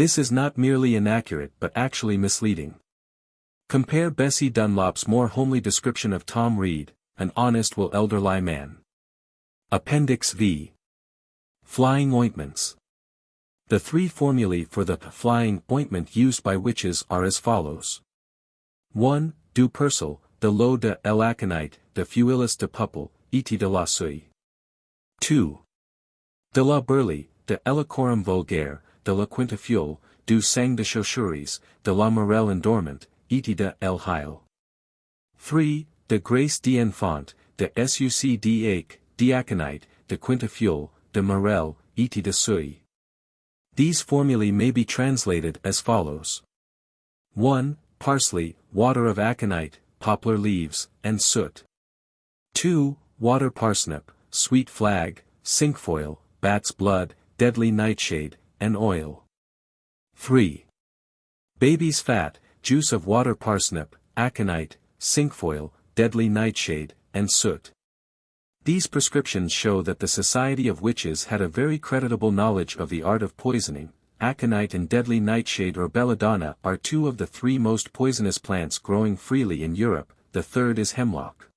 This is not merely inaccurate but actually misleading. Compare Bessie Dunlop's more homely description of Tom Reed, an honest will elderly man. Appendix V. Flying ointments. The three formulae for the flying ointment used by witches are as follows. 1. Du Persil, de l'eau de l'aconite, de fuilis de pupil, et de la suie. 2. De la Burley, de l'Ecorum vulgaire, de la Quintafiole, du sang de chauchuries, de la Morelle endormant, et de l'Heil. 3. De Grace d'Enfant, de suc d'aconite, de Quintafiole, de Morelle, et de suie. These formulae may be translated as follows. 1. Parsley, water of aconite, poplar leaves, and soot. 2. Water parsnip, sweet flag, cinquefoil, bat's blood, deadly nightshade, and oil. 3. Baby's fat, juice of water parsnip, aconite, cinquefoil, deadly nightshade, and soot. These prescriptions show that the Society of Witches had a very creditable knowledge of the art of poisoning. Aconite and deadly nightshade or belladonna are two of the three most poisonous plants growing freely in Europe, the third is hemlock.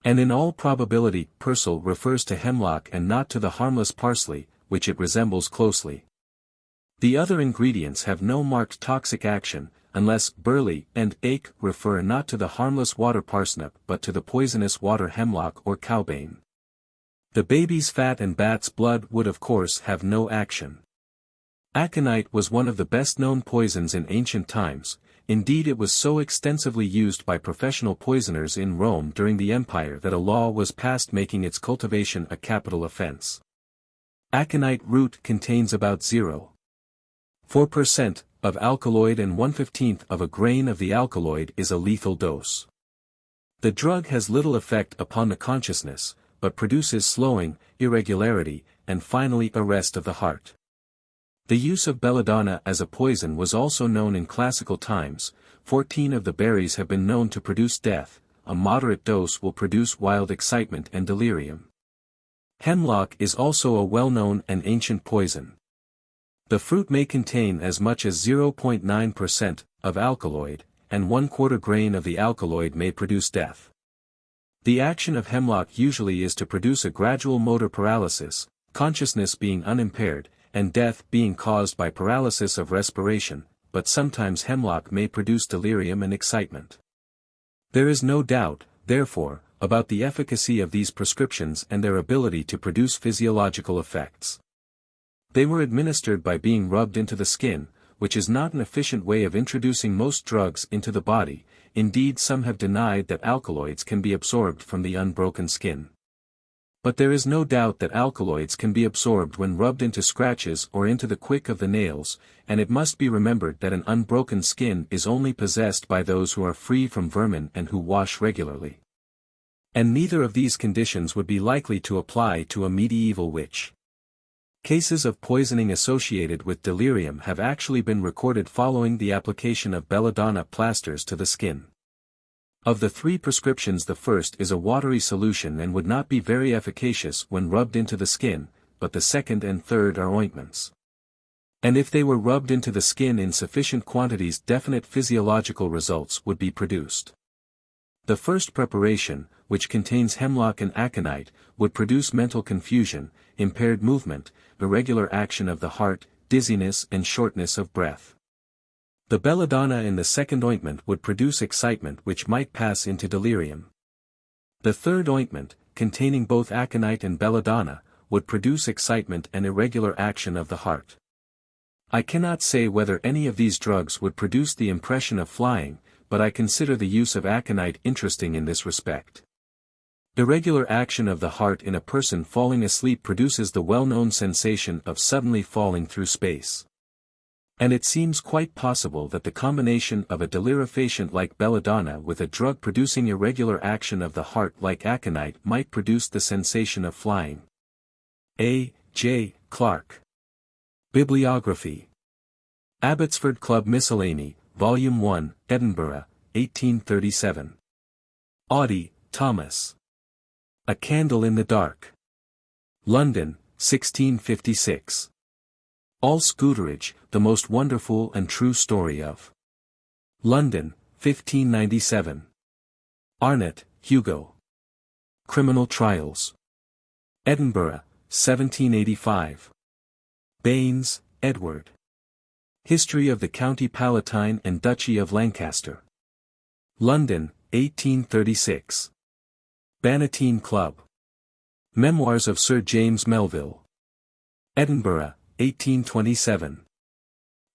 And in all probability persil refers to hemlock and not to the harmless parsley, which it resembles closely. The other ingredients have no marked toxic action, unless burley and ache refer not to the harmless water parsnip but to the poisonous water hemlock or cowbane. The baby's fat and bat's blood would of course have no action. Aconite was one of the best-known poisons in ancient times, indeed it was so extensively used by professional poisoners in Rome during the Empire that a law was passed making its cultivation a capital offense. Aconite root contains about 0.4% of alkaloid and 1/15 of a grain of the alkaloid is a lethal dose. The drug has little effect upon the consciousness, but produces slowing, irregularity, and finally arrest of the heart. The use of belladonna as a poison was also known in classical times. 14 of the berries have been known to produce death. A moderate dose will produce wild excitement and delirium. Hemlock is also a well-known and ancient poison. The fruit may contain as much as 0.9% of alkaloid, and 1/4 grain of the alkaloid may produce death. The action of hemlock usually is to produce a gradual motor paralysis, consciousness being unimpaired, and death being caused by paralysis of respiration, but sometimes hemlock may produce delirium and excitement. There is no doubt, therefore, about the efficacy of these prescriptions and their ability to produce physiological effects. They were administered by being rubbed into the skin, which is not an efficient way of introducing most drugs into the body. Indeed, some have denied that alkaloids can be absorbed from the unbroken skin. But there is no doubt that alkaloids can be absorbed when rubbed into scratches or into the quick of the nails, and it must be remembered that an unbroken skin is only possessed by those who are free from vermin and who wash regularly. And neither of these conditions would be likely to apply to a medieval witch. Cases of poisoning associated with delirium have actually been recorded following the application of belladonna plasters to the skin. Of the three prescriptions, the first is a watery solution and would not be very efficacious when rubbed into the skin, but the second and third are ointments. And if they were rubbed into the skin in sufficient quantities, definite physiological results would be produced. The first preparation, which contains hemlock and aconite, would produce mental confusion, impaired movement, irregular action of the heart, dizziness and shortness of breath. The belladonna in the second ointment would produce excitement which might pass into delirium. The third ointment, containing both aconite and belladonna, would produce excitement and irregular action of the heart. I cannot say whether any of these drugs would produce the impression of flying, but I consider the use of aconite interesting in this respect. Irregular action of the heart in a person falling asleep produces the well-known sensation of suddenly falling through space. And it seems quite possible that the combination of a delirifaciant like belladonna with a drug producing irregular action of the heart like aconite might produce the sensation of flying. A. J. Clarke. Bibliography. Abbotsford Club Miscellany, Volume 1, Edinburgh, 1837. Audie, Thomas. A Candle in the Dark. London, 1656. All Scooterage, the most wonderful and true story of. London, 1597. Arnott, Hugo. Criminal Trials. Edinburgh, 1785. Baines, Edward. History of the County Palatine and Duchy of Lancaster. London, 1836. Bannatyne Club. Memoirs of Sir James Melville. Edinburgh, 1827.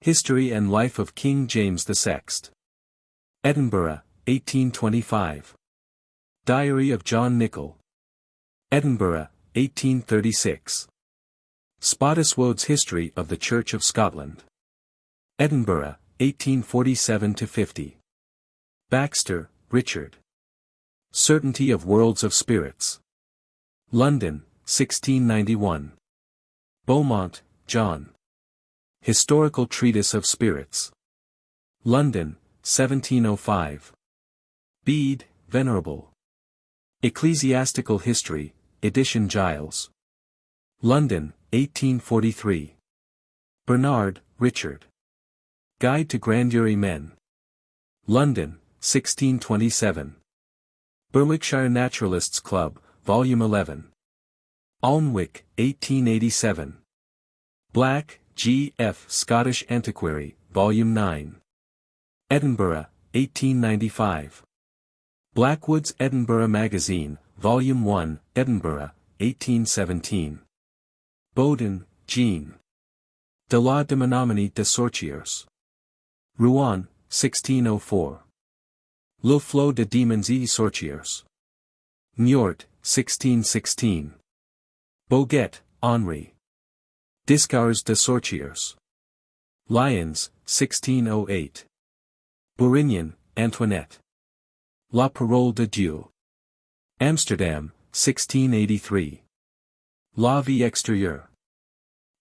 History and Life of King James VI. Edinburgh, 1825. Diary of John Nichol. Edinburgh, 1836. Spottiswode's History of the Church of Scotland. Edinburgh, 1847–50. Baxter, Richard. Certainty of Worlds of Spirits. London, 1691. Beaumont, John. Historical Treatise of Spirits. London, 1705. Bede, Venerable. Ecclesiastical History, edition Giles. London, 1843. Bernard, Richard. Guide to Grand Jury Men. London, 1627. Berwickshire Naturalists Club, Volume 11. Alnwick, 1887. Black, G. F. Scottish Antiquary, Volume 9. Edinburgh, 1895. Blackwood's Edinburgh Magazine, Volume 1, Edinburgh, 1817. Bowden, Jean. De la Demonomanie des Sorciers. Rouen, 1604. Le Flot de Démons et Sorciers. Niort, 1616. Boguet, Henri. Discours de Sorciers. Lyons, 1608. Bourignon, Antoinette. La Parole de Dieu. Amsterdam, 1683. La vie extérieure.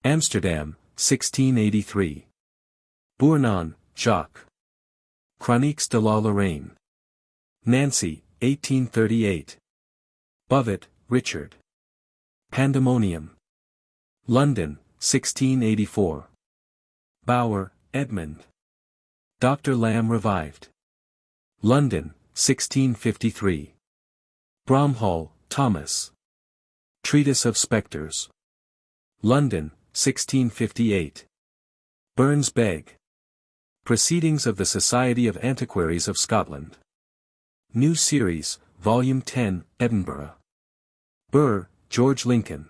Amsterdam, 1683. Bournon, Jacques. Chroniques de la Lorraine. Nancy, 1838. Bovett, Richard. Pandemonium. London, 1684. Bower, Edmund. Dr. Lamb revived. London, 1653. Bromhall, Thomas. Treatise of Spectres. London, 1658. Burns Beg. Proceedings of the Society of Antiquaries of Scotland. New Series, Volume 10, Edinburgh. Burr, George Lincoln.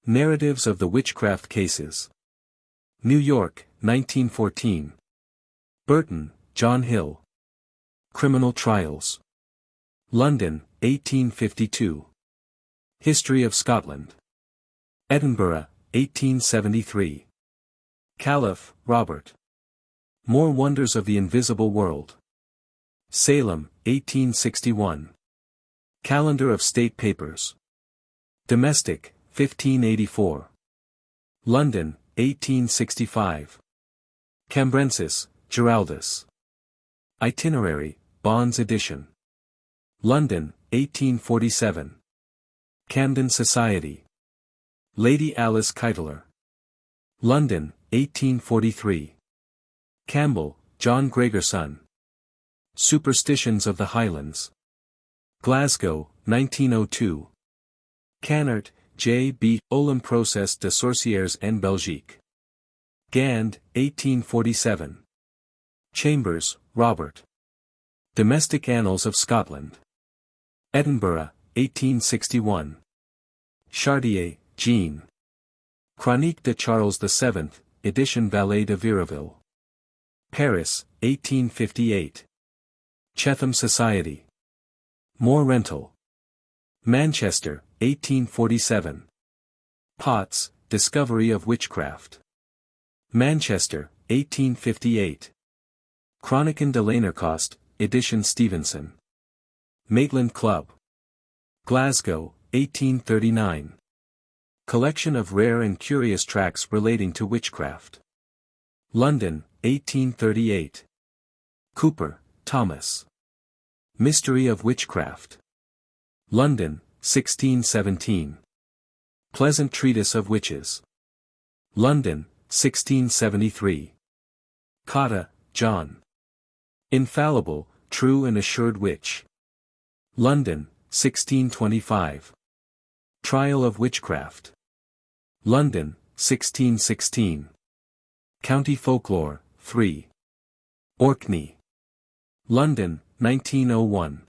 Narratives of the Witchcraft Cases. New York, 1914. Burton, John Hill. Criminal Trials. London, 1852. History of Scotland. Edinburgh, 1873. Caliph, Robert. More Wonders of the Invisible World. Salem, 1861. Calendar of State Papers. Domestic, 1584. London, 1865. Cambrensis, Giraldus. Itinerary, Bond's edition. London, 1847. Camden Society. Lady Alice Keitler. London, 1843. Campbell, John Gregerson. Superstitions of the Highlands. Glasgow, 1902. Cannert, J. B. Olym Procès de Sorcières en Belgique. Gand, 1847. Chambers, Robert. Domestic Annals of Scotland. Edinburgh, 1861. Chartier, Jean. Chronique de Charles VII, edition Valet de Viraville. Paris, 1858. Chetham Society. More Rental. Manchester, 1847. Potts, Discovery of Witchcraft. Manchester, 1858. Chroniken de Lanercost, edition Stevenson. Maitland Club. Glasgow, 1839. Collection of rare and curious tracts relating to witchcraft. London, 1838. Cooper, Thomas. Mystery of Witchcraft. London, 1617. Pleasant Treatise of Witches. London, 1673. Cotta, John. Infallible, True and Assured Witch. London, 1625. Trial of Witchcraft. London, 1616. County Folklore, 3. Orkney. London, 1901.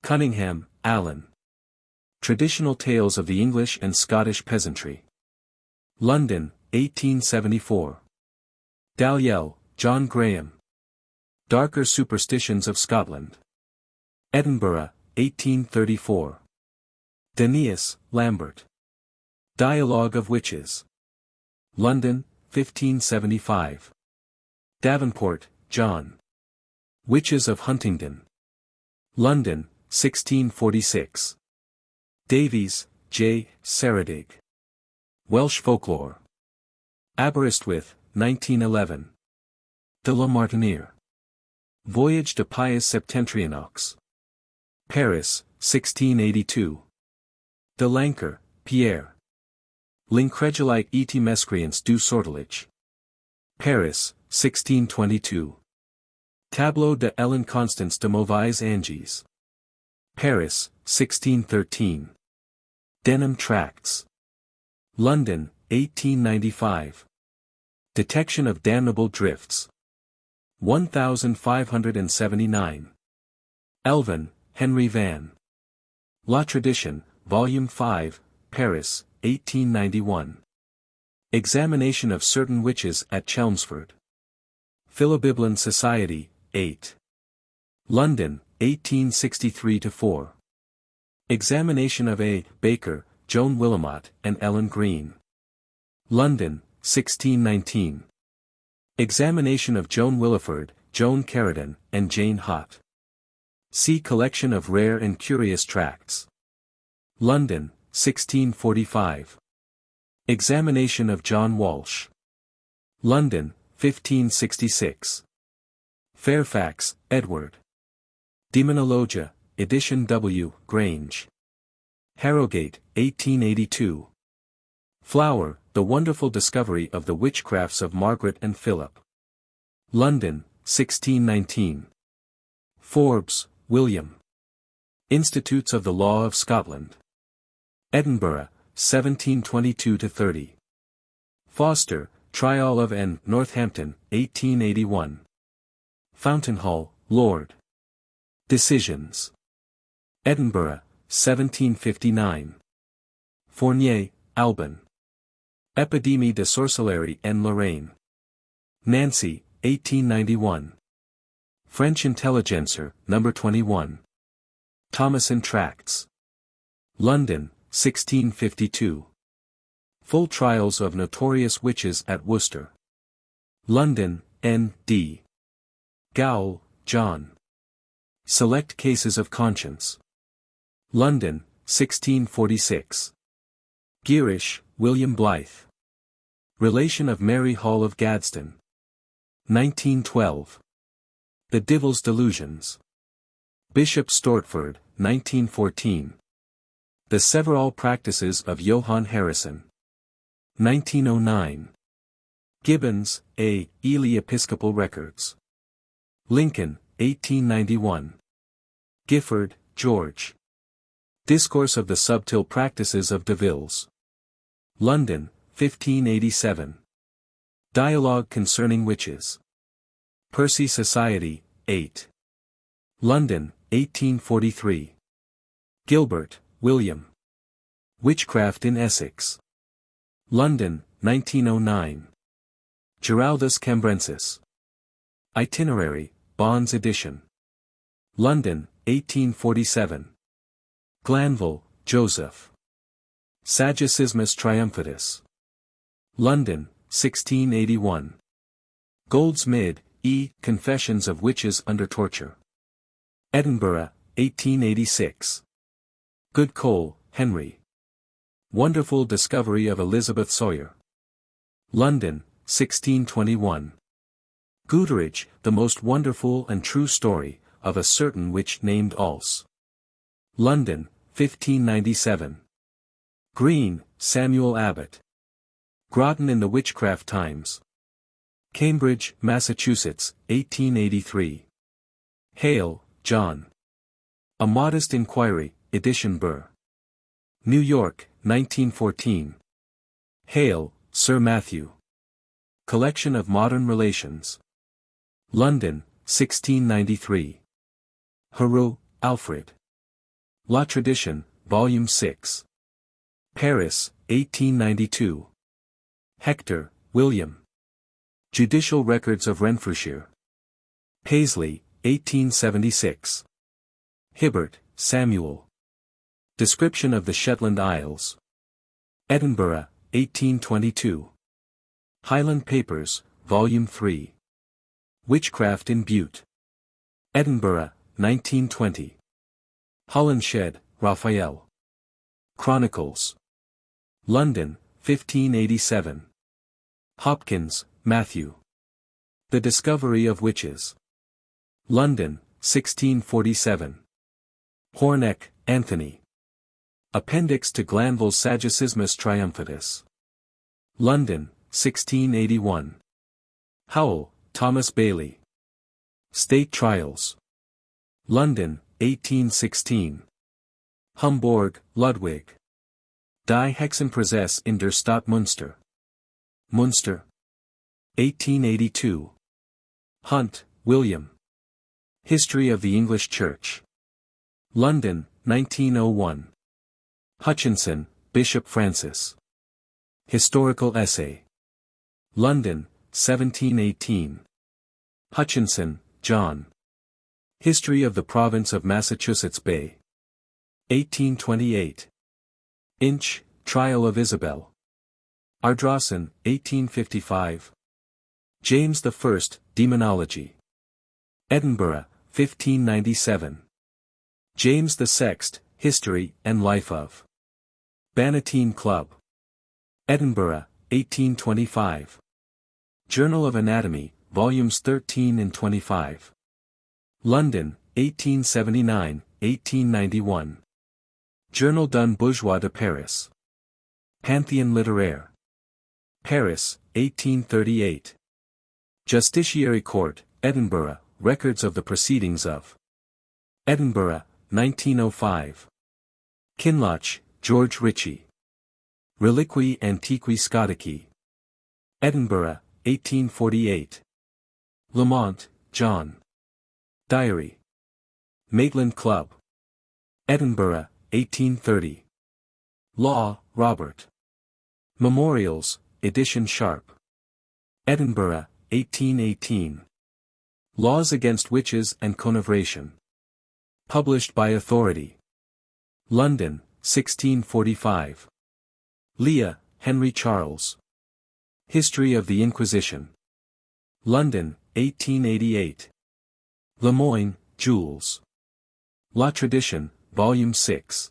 Cunningham, Alan. Traditional Tales of the English and Scottish Peasantry. London, 1874. Dalyell, John Graham. Darker Superstitions of Scotland. Edinburgh, 1834. Denius, Lambert. Dialogue of Witches. London, 1575. Davenport, John. Witches of Huntingdon. London, 1646. Davies, J. Saradig. Welsh Folklore. Aberystwyth, 1911. De la Martiniere. Voyage de Pius Septentrionaux. Paris, 1682. De Lanker, Pierre. L'incredulite et mescreance du sortilège. Paris, 1622. Tableau de Ellen Constance de Mauvais Anges. Paris, 1613. Denham Tracts. London, 1895. Detection of Damnable Drifts. 1579. Elvin, Henry Van. La Tradition, Volume 5, Paris, 1891. Examination of Certain Witches at Chelmsford. Philobiblon Society, 8. London, 1863-4. Examination of A. Baker, Joan Willamot, and Ellen Green. London, 1619. Examination of Joan Williford, Joan Carradine, and Jane Hott. See Collection of Rare and Curious Tracts. London, 1645. Examination of John Walsh. London, 1566. Fairfax, Edward. Demonologia, Edition W. Grange. Harrogate, 1882. Flower, The Wonderful Discovery of the Witchcrafts of Margaret and Philip. London, 1619. Forbes, William. Institutes of the Law of Scotland. Edinburgh, 1722-30. Foster, Trial of N. Northampton, 1881. Fountainhall, Lord. Decisions. Edinburgh, 1759. Fournier, Alban. Epidémie de sorcellerie en Lorraine. Nancy, 1891. French Intelligencer, No. 21. Thomason Tracts. London, 1652. Full Trials of Notorious Witches at Worcester. London, N. D. Gowell, John. Select Cases of Conscience. London, 1646. Gearish, William Blythe. Relation of Mary Hall of Gadsden. 1912. The Divil's Delusions. Bishop Stortford, 1914. The Several Practices of Johann Harrison. 1909. Gibbons, A. Ely Episcopal Records. Lincoln, 1891. Gifford, George. Discourse of the Subtle Practices of Devils. London, 1587. Dialogue Concerning Witches. Percy Society, 8. London, 1843. Gilbert, William. Witchcraft in Essex. London, 1909. Giraldus Cambrensis. Itinerary, Bond's edition. London, 1847. Glanville, Joseph. Saggicismus Triumphatus. London, 1681. Goldsmid, E. Confessions of Witches under Torture. Edinburgh, 1886. Goodcole, Henry. Wonderful Discovery of Elizabeth Sawyer. London, 1621. Gooderidge, The Most Wonderful and True Story, of a Certain Witch named Ulse. London, 1597. Green, Samuel Abbott. Groton in the Witchcraft Times. Cambridge, Massachusetts, 1883. Hale, John. A Modest Inquiry, edition Burr. New York, 1914. Hale, Sir Matthew. Collection of Modern Relations. London, 1693. Heroux, Alfred. La Tradition, Volume 6. Paris, 1892. Hector, William. Judicial Records of Renfrewshire. Paisley, 1876. Hibbert, Samuel. Description of the Shetland Isles. Edinburgh, 1822. Highland Papers, Volume 3. Witchcraft in Bute. Edinburgh, 1920. Holinshed, Raphael. Chronicles. London, 1587. Hopkins, Matthew. The Discovery of Witches. London, 1647. Horneck, Anthony. Appendix to Glanvill's Saggicismus Triumphatus. London, 1681. Howell, Thomas Bailey. State Trials. London, 1816. Hamburg, Ludwig. Die Hexenprozess in der Stadt Münster. Münster. 1882. Hunt, William. History of the English Church. London, 1901. Hutchinson, Bishop Francis. Historical Essay. London, 1718. Hutchinson, John. History of the Province of Massachusetts Bay. 1828. Inch, Trial of Isabel. Ardrossan, 1855. James I, Demonology. Edinburgh, 1597. James VI, History and Life of. Bannatyne Club. Edinburgh, 1825. Journal of Anatomy, Volumes 13 and 25. London, 1879, 1891. Journal d'un Bourgeois de Paris. Panthéon Littéraire. Paris, 1838. Justiciary Court, Edinburgh, Records of the Proceedings of. Edinburgh, 1905. Kinloch, George Ritchie. Reliquae Antiqui Scotici. Edinburgh, 1848. Lamont, John. Diary. Maitland Club. Edinburgh, 1830. Law, Robert. Memorials, edition Sharp. Edinburgh, 1818. Laws Against Witches and Conivration. Published by Authority. London, 1645. Leah, Henry Charles. History of the Inquisition. London, 1888. Lemoyne, Jules. La Tradition, Volume 6.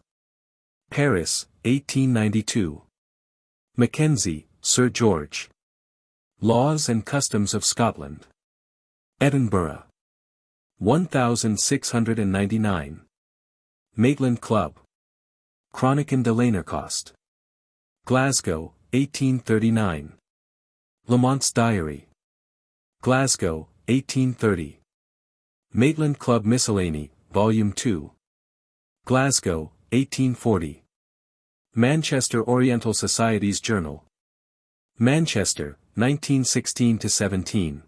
Paris, 1892. Mackenzie, Sir George. Laws and Customs of Scotland. Edinburgh. 1699. Maitland Club. Chronican de Lanercost. Glasgow, 1839. Lamont's Diary. Glasgow, 1830. Maitland Club Miscellany, Volume 2. Glasgow, 1840. Manchester Oriental Society's Journal. Manchester, 1916-17.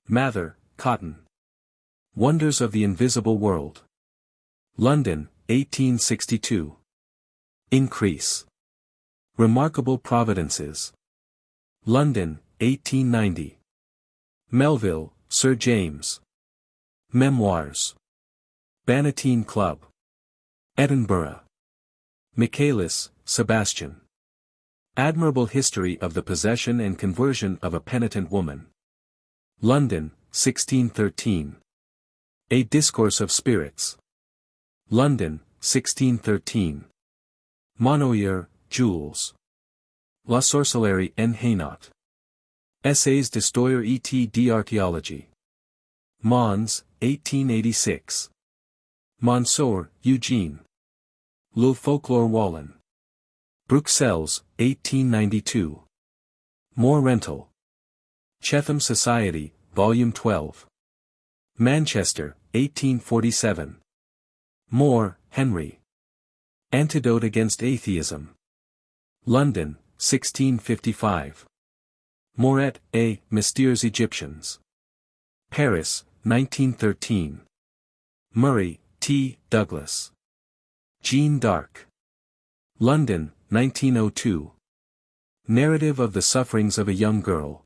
Mather, Cotton. Wonders of the Invisible World. London, 1862. Increase. Remarkable Providences. London, 1890. Melville, Sir James. Memoirs. Bannatyne Club. Edinburgh. Michaelis, Sebastian. Admirable History of the Possession and Conversion of a Penitent Woman. London, 1613. A Discourse of Spirits. London, 1613. Monnoyer, Jules. La Sorcellerie en Hainaut. Essays d'Histoire et d'Archéologie. Mons, 1886. Monsour, Eugene. Le Folklore Wallon. Bruxelles, 1892. More Rental. Chatham Society, Volume 12. Manchester, 1847. More, Henry. Antidote Against Atheism. London, 1655. Moret, A. Mystères Egyptians. Paris, 1913. Murray, T. Douglas. Jeanne d'Arc. London, 1902. Narrative of the Sufferings of a Young Girl.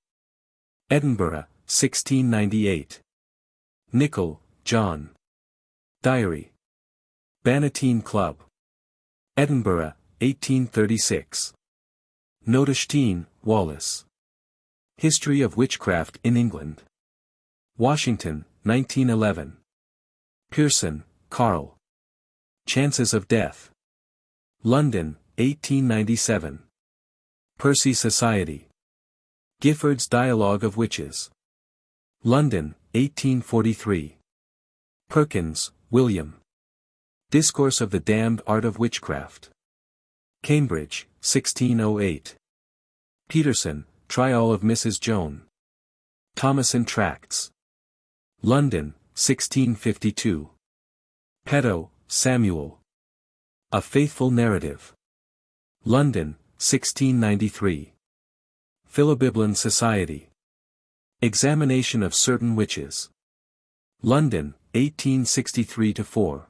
Edinburgh, 1698. Nicol, John. Diary. Bannatyne Club. Edinburgh, 1836. Notestein, Wallace. History of Witchcraft in England. Washington, 1911. Pearson, Carl. Chances of Death. London, 1897. Percy Society. Gifford's Dialogue of Witches. London, 1843. Perkins, William. Discourse of the Damned Art of Witchcraft. Cambridge, 1608. Peterson, Trial of Mrs. Joan. Thomason Tracts. London, 1652. Peto, Samuel. A Faithful Narrative. London, 1693. Philobiblon Society. Examination of Certain Witches. London, 1863-4.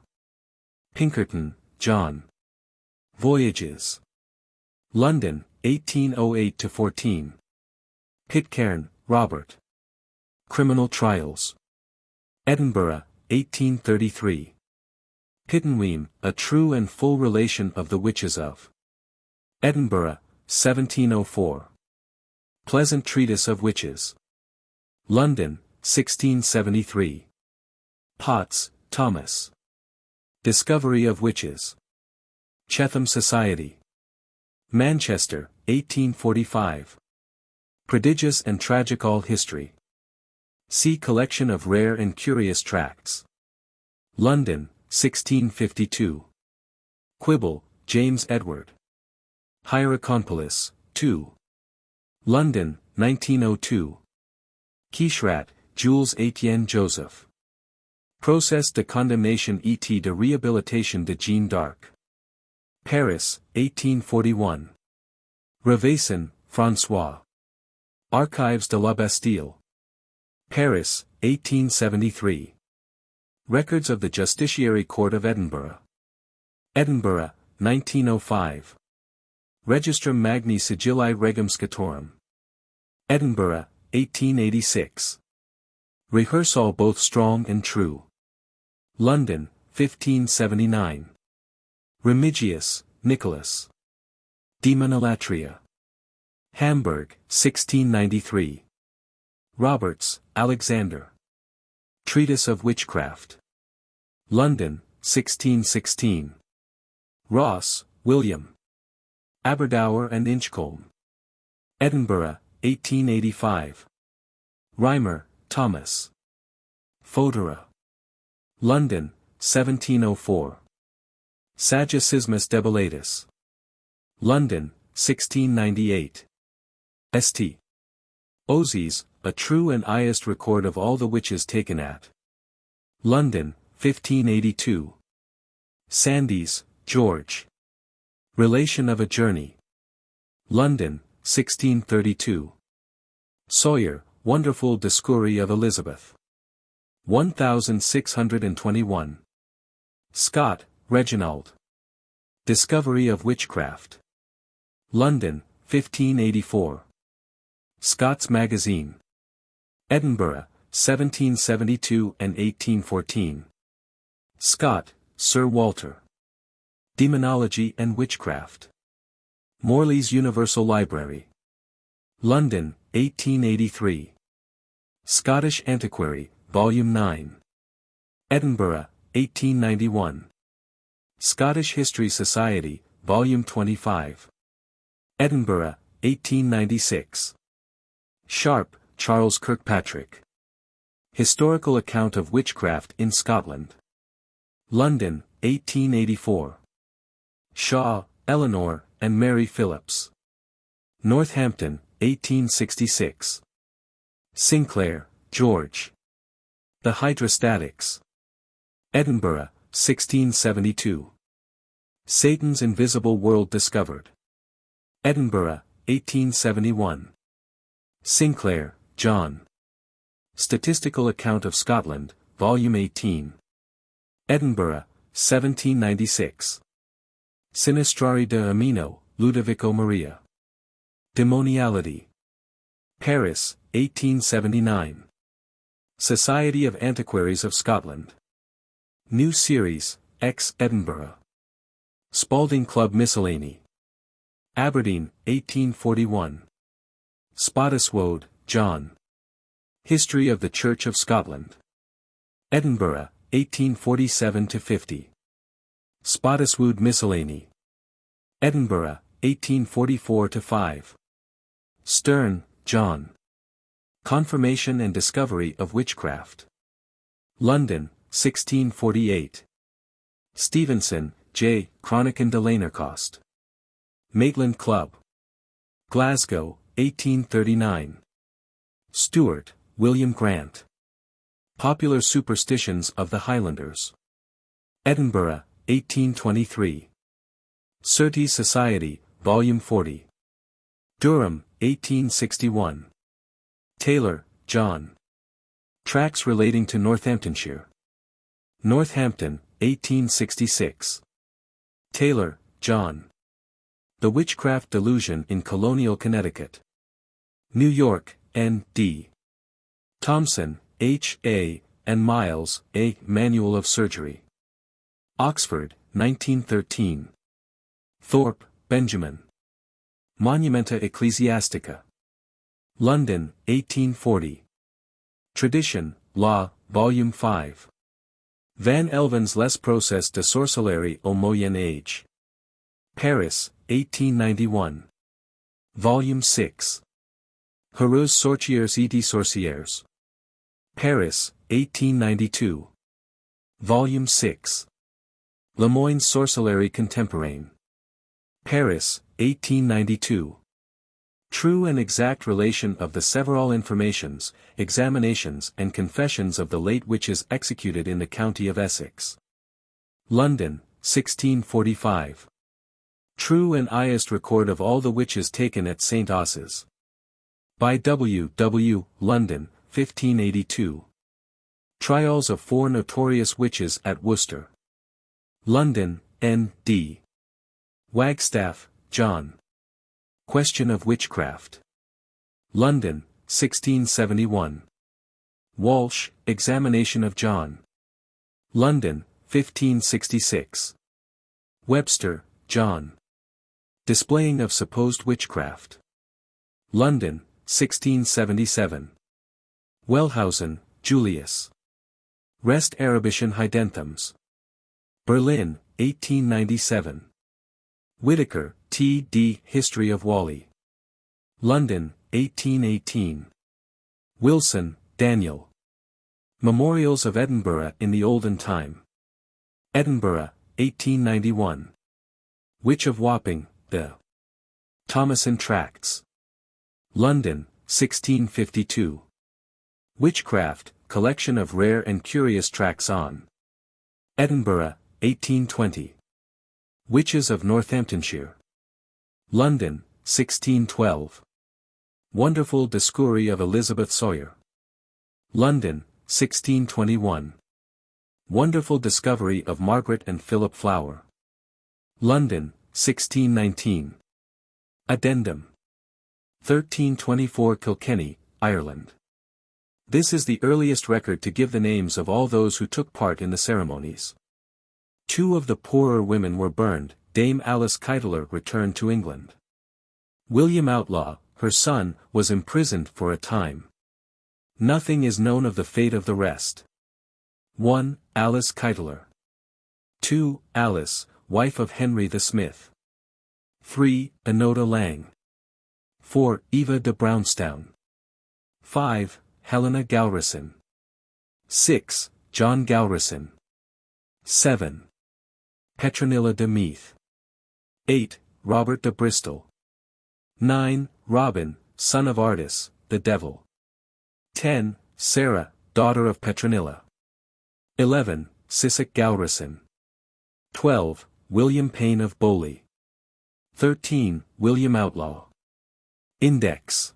Pinkerton, John. Voyages. London, 1808-14. Pitcairn, Robert. Criminal Trials. Edinburgh, 1833. Pittenweem, A True and Full Relation of the Witches of Edinburgh, 1704. Pleasant Treatise of Witches. London, 1673. Potts, Thomas. Discovery of Witches. Chatham Society. Manchester, 1845. Prodigious and Tragical History. See Collection of Rare and Curious Tracts. London, 1652. Quibble, James Edward. Hierakonpolis, 2. London, 1902. Quicherat, Jules Etienne Joseph. Procès de condamnation et de réhabilitation de Jeanne d'Arc. Paris, 1841. Reveyson, François. Archives de la Bastille. Paris, 1873. Records of the Justiciary Court of Edinburgh. Edinburgh, 1905. Registrum Magni Sigilli Regum Scatorum. Edinburgh, 1886. Rehearsal Both Strong and True. London, 1579. Remigius, Nicholas. Demonolatria. Hamburg, 1693. Roberts, Alexander. Treatise of Witchcraft. London, 1616. Ross, William. Aberdour and Inchcolm. Edinburgh, 1885. Reimer, Thomas. Fodera. London, 1704. Saggicismus Debilatus. London, 1698. St. Ozies, A True and Highest Record of All the Witches Taken at. London, 1582. Sandys, George. Relation of a Journey. London, 1632. Sawyer, Wonderful Discovery of Elizabeth. 1621. Scott, Reginald. Discovery of Witchcraft. London, 1584. Scott's Magazine. Edinburgh, 1772 and 1814. Scott, Sir Walter. Demonology and Witchcraft. Morley's Universal Library. London, 1883. Scottish Antiquary, Volume 9. Edinburgh, 1891. Scottish History Society, Volume 25. Edinburgh, 1896. Sharp, Charles Kirkpatrick. Historical Account of Witchcraft in Scotland. London, 1884. Shaw, Eleanor, and Mary Phillips. Northampton, 1866. Sinclair, George. The Hydrostatics. Edinburgh, 1672. Satan's Invisible World Discovered. Edinburgh, 1871. Sinclair, John. Statistical Account of Scotland, Volume 18. Edinburgh, 1796. Sinistrari de Amino, Ludovico Maria. Demoniality. Paris, 1879. Society of Antiquaries of Scotland. New Series, X. Edinburgh. Spalding Club Miscellany. Aberdeen, 1841. Spottiswoode, John. History of the Church of Scotland. Edinburgh, 1847-50. Spottiswoode Miscellany. Edinburgh, 1844-5. Stern, John. Confirmation and Discovery of Witchcraft. London, 1648. Stevenson, J. Chronican de Lanercost. Maitland Club. Glasgow, 1839. Stewart, William Grant. Popular Superstitions of the Highlanders. Edinburgh, 1823. Surtees Society, Volume 40. Durham, 1861. Taylor, John. Tracts Relating to Northamptonshire. Northampton, 1866. Taylor, John. The Witchcraft Delusion in Colonial Connecticut. New York, N. D. Thomson, H. A., and Miles, A. Manual of Surgery. Oxford, 1913. Thorpe, Benjamin. Monumenta Ecclesiastica. London, 1840. Tradition, Law, Volume 5. Van Elven's Les Procès de Sorcellerie au Moyen Age. Paris, 1891. Volume 6. Heureuses Sorcières et des Sorcières. Paris, 1892. Volume 6. Lemoyne's Sorcellerie Contemporaine. Paris, 1892. True and exact relation of the several informations, examinations and confessions of the late witches executed in the county of Essex. London, 1645. True and highest record of all the witches taken at St. Osses. By W. W. London, 1582. Trials of 4 notorious witches at Worcester. London, N. D. Wagstaff, John. Question of Witchcraft. London, 1671. Walsh, Examination of John. London, 1566. Webster, John. Displaying of Supposed Witchcraft. London, 1677. Wellhausen, Julius. Rest Arabischen Heidenthums. Berlin, 1897. Whitaker, T. D. History of Whalley. London, 1818. Wilson, Daniel. Memorials of Edinburgh in the Olden Time. Edinburgh, 1891. Witch of Wapping, the Thomason Tracts. London, 1652. Witchcraft, collection of rare and curious tracts on. Edinburgh, 1820. Witches of Northamptonshire. London, 1612. Wonderful Discovery of Elizabeth Sawyer. London, 1621. Wonderful Discovery of Margaret and Philip Flower. London, 1619. Addendum. 1324 Kilkenny, Ireland. This is the earliest record to give the names of all those who took part in the ceremonies. 2 of the poorer women were burned. Dame Alice Keitler returned to England. William Outlaw, her son, was imprisoned for a time. Nothing is known of the fate of the rest. 1. Alice Keitler. 2. Alice, wife of Henry the Smith. 3. Enoda Lang. 4. Eva de Brownstown. 5. Helena Galrison. 6. John Galrison. 7. Petronilla de Meath. 8. Robert de Bristol. 9. Robin, son of Ardis, the devil. 10. Sarah, daughter of Petronilla. 11. Sisek Gaurason. 12. William Payne of Boley. 13. William Outlaw. Index.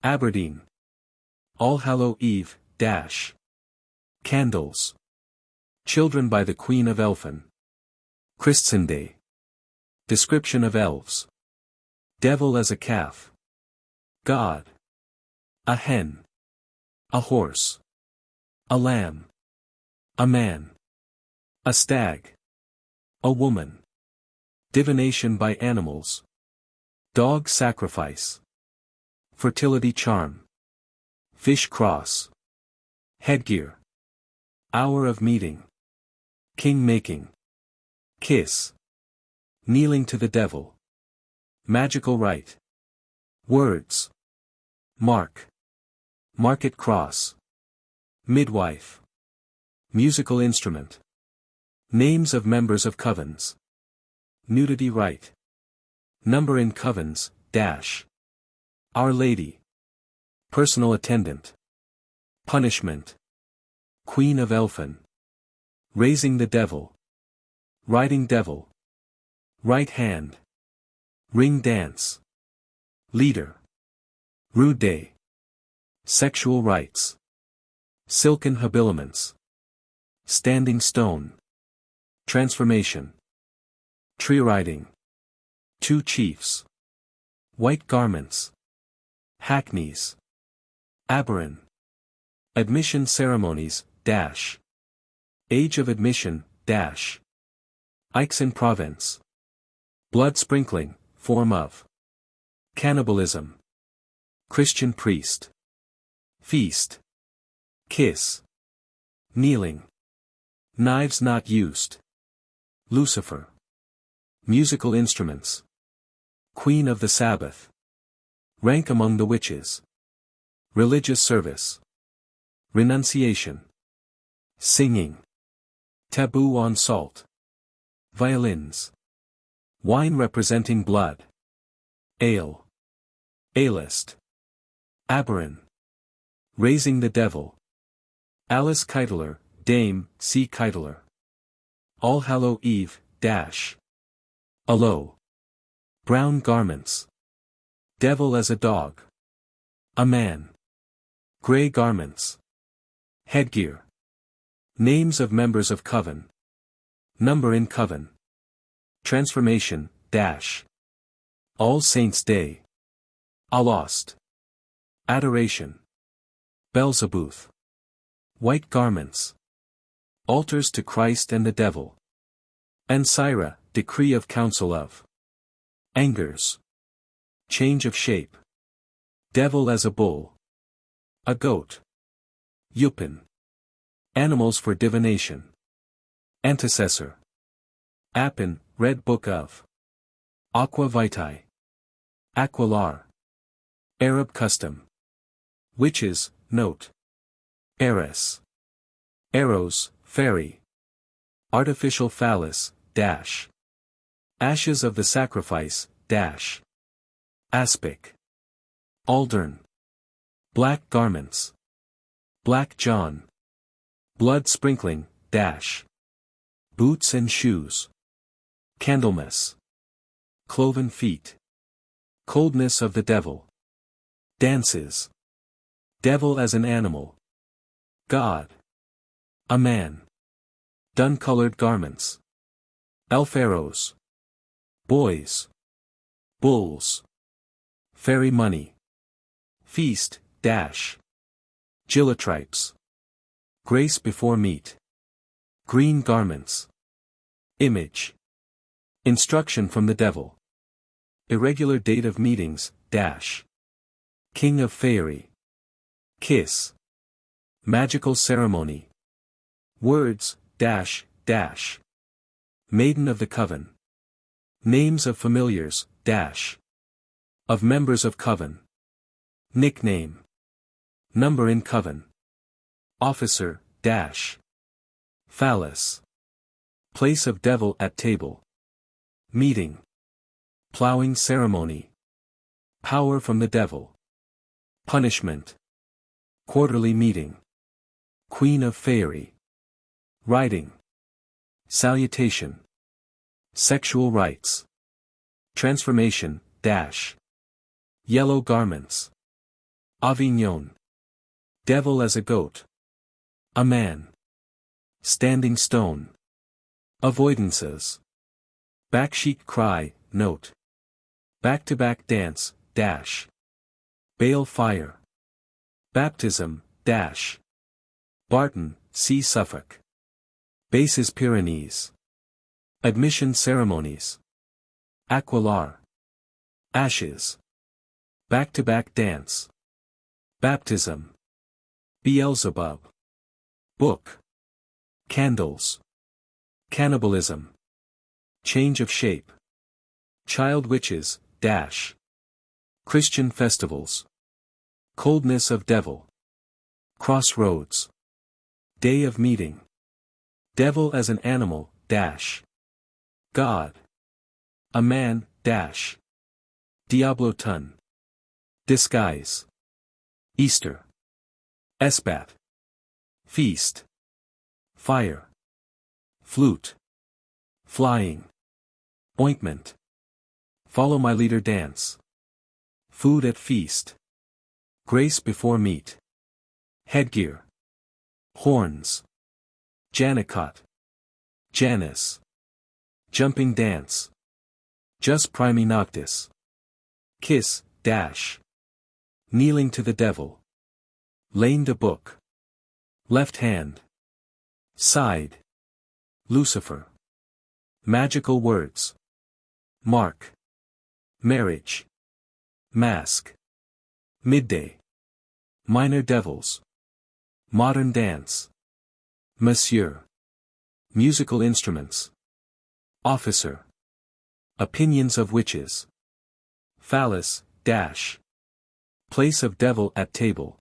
Aberdeen. Allhallow Eve, dash. Candles. Children by the Queen of Elfin. Christsunday. Description of elves. Devil as a calf. God. A hen. A horse. A lamb. A man. A stag. A woman. Divination by animals. Dog sacrifice. Fertility charm. Fish cross. Headgear. Hour of meeting. King making. Kiss. Kneeling to the devil. Magical rite. Words. Mark. Market cross. Midwife. Musical instrument. Names of members of covens. Nudity rite. Number in covens, dash. Our Lady. Personal attendant. Punishment. Queen of Elfin. Raising the devil. Riding devil. Right hand. Ring dance. Leader. Rude day. Sexual rites. Silken habiliments. Standing stone. Transformation. Tree riding. Two chiefs. White garments. Hackneys. Aberin. Admission ceremonies, dash. Age of admission, dash. Aix-en-Provence. Blood sprinkling, form of. Cannibalism. Christian priest. Feast. Kiss. Kneeling. Knives not used. Lucifer. Musical instruments. Queen of the Sabbath. Rank among the witches. Religious service. Renunciation. Singing. Taboo on salt. Violins. Wine representing blood. Ale. A-list. Aberin. Raising the devil. Alice Keitler, Dame, C. Keitler. Allhallow Eve, dash. Aloe. Brown garments. Devil as a dog. A man. Grey garments. Headgear. Names of members of coven. Number in coven. Transformation, dash. All Saints' Day. Alost. Adoration. Beelzebub. White garments. Altars to Christ and the devil. Ansira, decree of council of. Angers. Change of shape. Devil as a bull. A goat. Yupin. Animals for divination. Antecessor. Appin, Red Book of. Aqua Vitae. Aquilar. Arab custom. Witches, note. Heiress. Arrows, fairy. Artificial phallus, dash. Ashes of the sacrifice, dash. Aspic. Aldern. Black garments. Black John. Blood sprinkling, dash. Boots and shoes. Candlemas. Cloven feet. Coldness of the devil. Dances. Devil as an animal. God. A man. Dun-colored garments. Elf arrows. Boys. Bulls. Fairy money. Feast, dash. Gillotripes. Grace before meat. Green garments. Image. Instruction from the devil. Irregular date of meetings, dash. King of Faerie. Kiss. Magical ceremony. Words, dash, dash. Maiden of the coven. Names of familiars, dash. Of members of coven. Nickname. Number in coven. Officer, dash. Phallus. Place of devil at table. Meeting. Plowing ceremony. Power from the devil. Punishment. Quarterly meeting. Queen of Faerie. Writing. Salutation. Sexual rights. Transformation, Yellow garments. Avignon. Devil as a goat. A man. Standing stone. Avoidances. Backsheet cry, note. Back-to-back dance, Bale fire. Baptism, Barton, see Suffolk. Bases Pyrenees. Admission ceremonies. Aquilar. Ashes. Back-to-back dance. Baptism. Beelzebub. Book. Candles. Cannibalism. Change of shape. Child witches, Christian festivals. Coldness of devil. Crossroads. Day of meeting. Devil as an animal, God. A man, Diabloton. Disguise. Easter. Esbat. Feast. Fire. Flute. Flying. Ointment. Follow my leader dance. Food at feast. Grace before meat. Headgear. Horns. Janicot. Janus. Jumping dance. Just primi noctis. Kiss, Kneeling to the devil. Lane de book. Left hand. Side. Lucifer. Magical words. Mark. Marriage. Mask. Midday. Minor devils. Modern dance. Monsieur. Musical instruments. Officer. Opinions of witches. Phallus, Place of devil at table.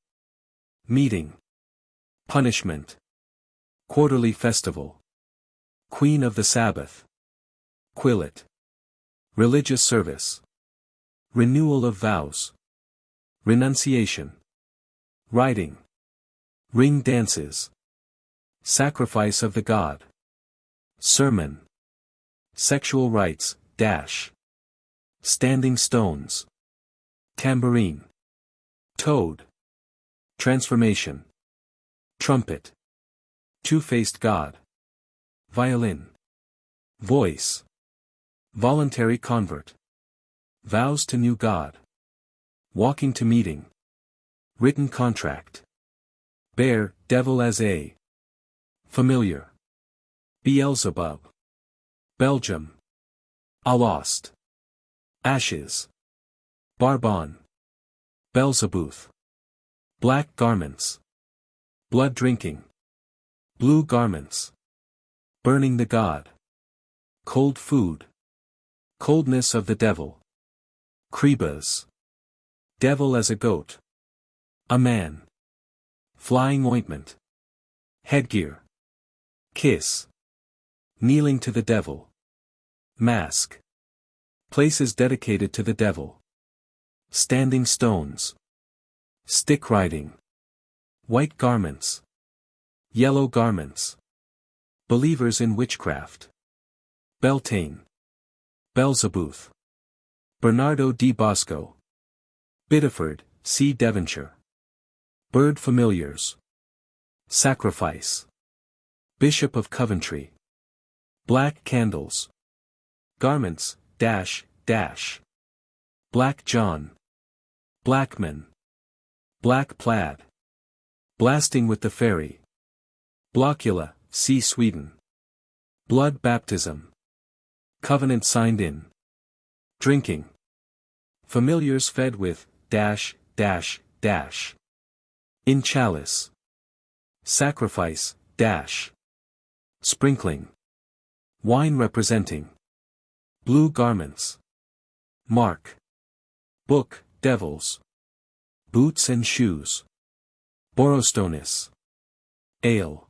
Meeting. Punishment. Quarterly festival. Queen of the Sabbath. Quillet. Religious service. Renewal of vows. Renunciation. Riding. Ring dances. Sacrifice of the god. Sermon. Sexual rights, Standing stones. Tambourine. Toad. Transformation. Trumpet. Two-faced god. Violin. Voice. Voluntary convert. Vows to new god. Walking to meeting. Written contract. Bear, devil as a. Familiar. Beelzebub. Belgium. Alost. Ashes. Barbon. Belzebuth. Black garments. Blood drinking. Blue garments. Burning the god. Cold food. Coldness of the devil. Krebas. Devil as a goat. A man. Flying ointment. Headgear. Kiss. Kneeling to the devil. Mask. Places dedicated to the devil. Standing stones. Stick riding. White garments. Yellow garments. Believers in witchcraft. Beltane. Belzebuth. Bernardo di Bosco. Biddeford, see Devonshire. Bird familiars. Sacrifice. Bishop of Coventry. Black candles. Garments, Black John. Blackman. Black plaid. Blasting with the fairy. Blockula, see Sweden. Blood baptism. Covenant signed in. Drinking. Familiars fed with, In chalice. Sacrifice, Sprinkling. Wine representing. Blue garments. Mark. Book, devils. Boots and shoes. Borostonis. Ale.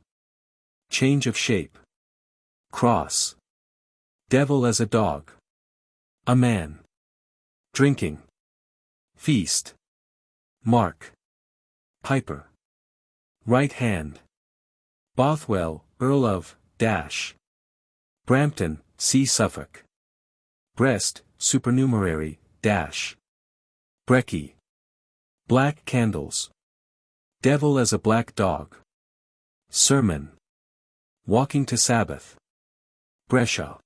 Change of shape. Cross. Devil as a dog. A man. Drinking. feast. Mark. Piper. Right hand. Bothwell, Earl of, dash. Brampton, see Suffolk. Breast, supernumerary, dash. Brecky. Black candles. Devil as a black dog. Sermon. Walking to Sabbath. Brescia.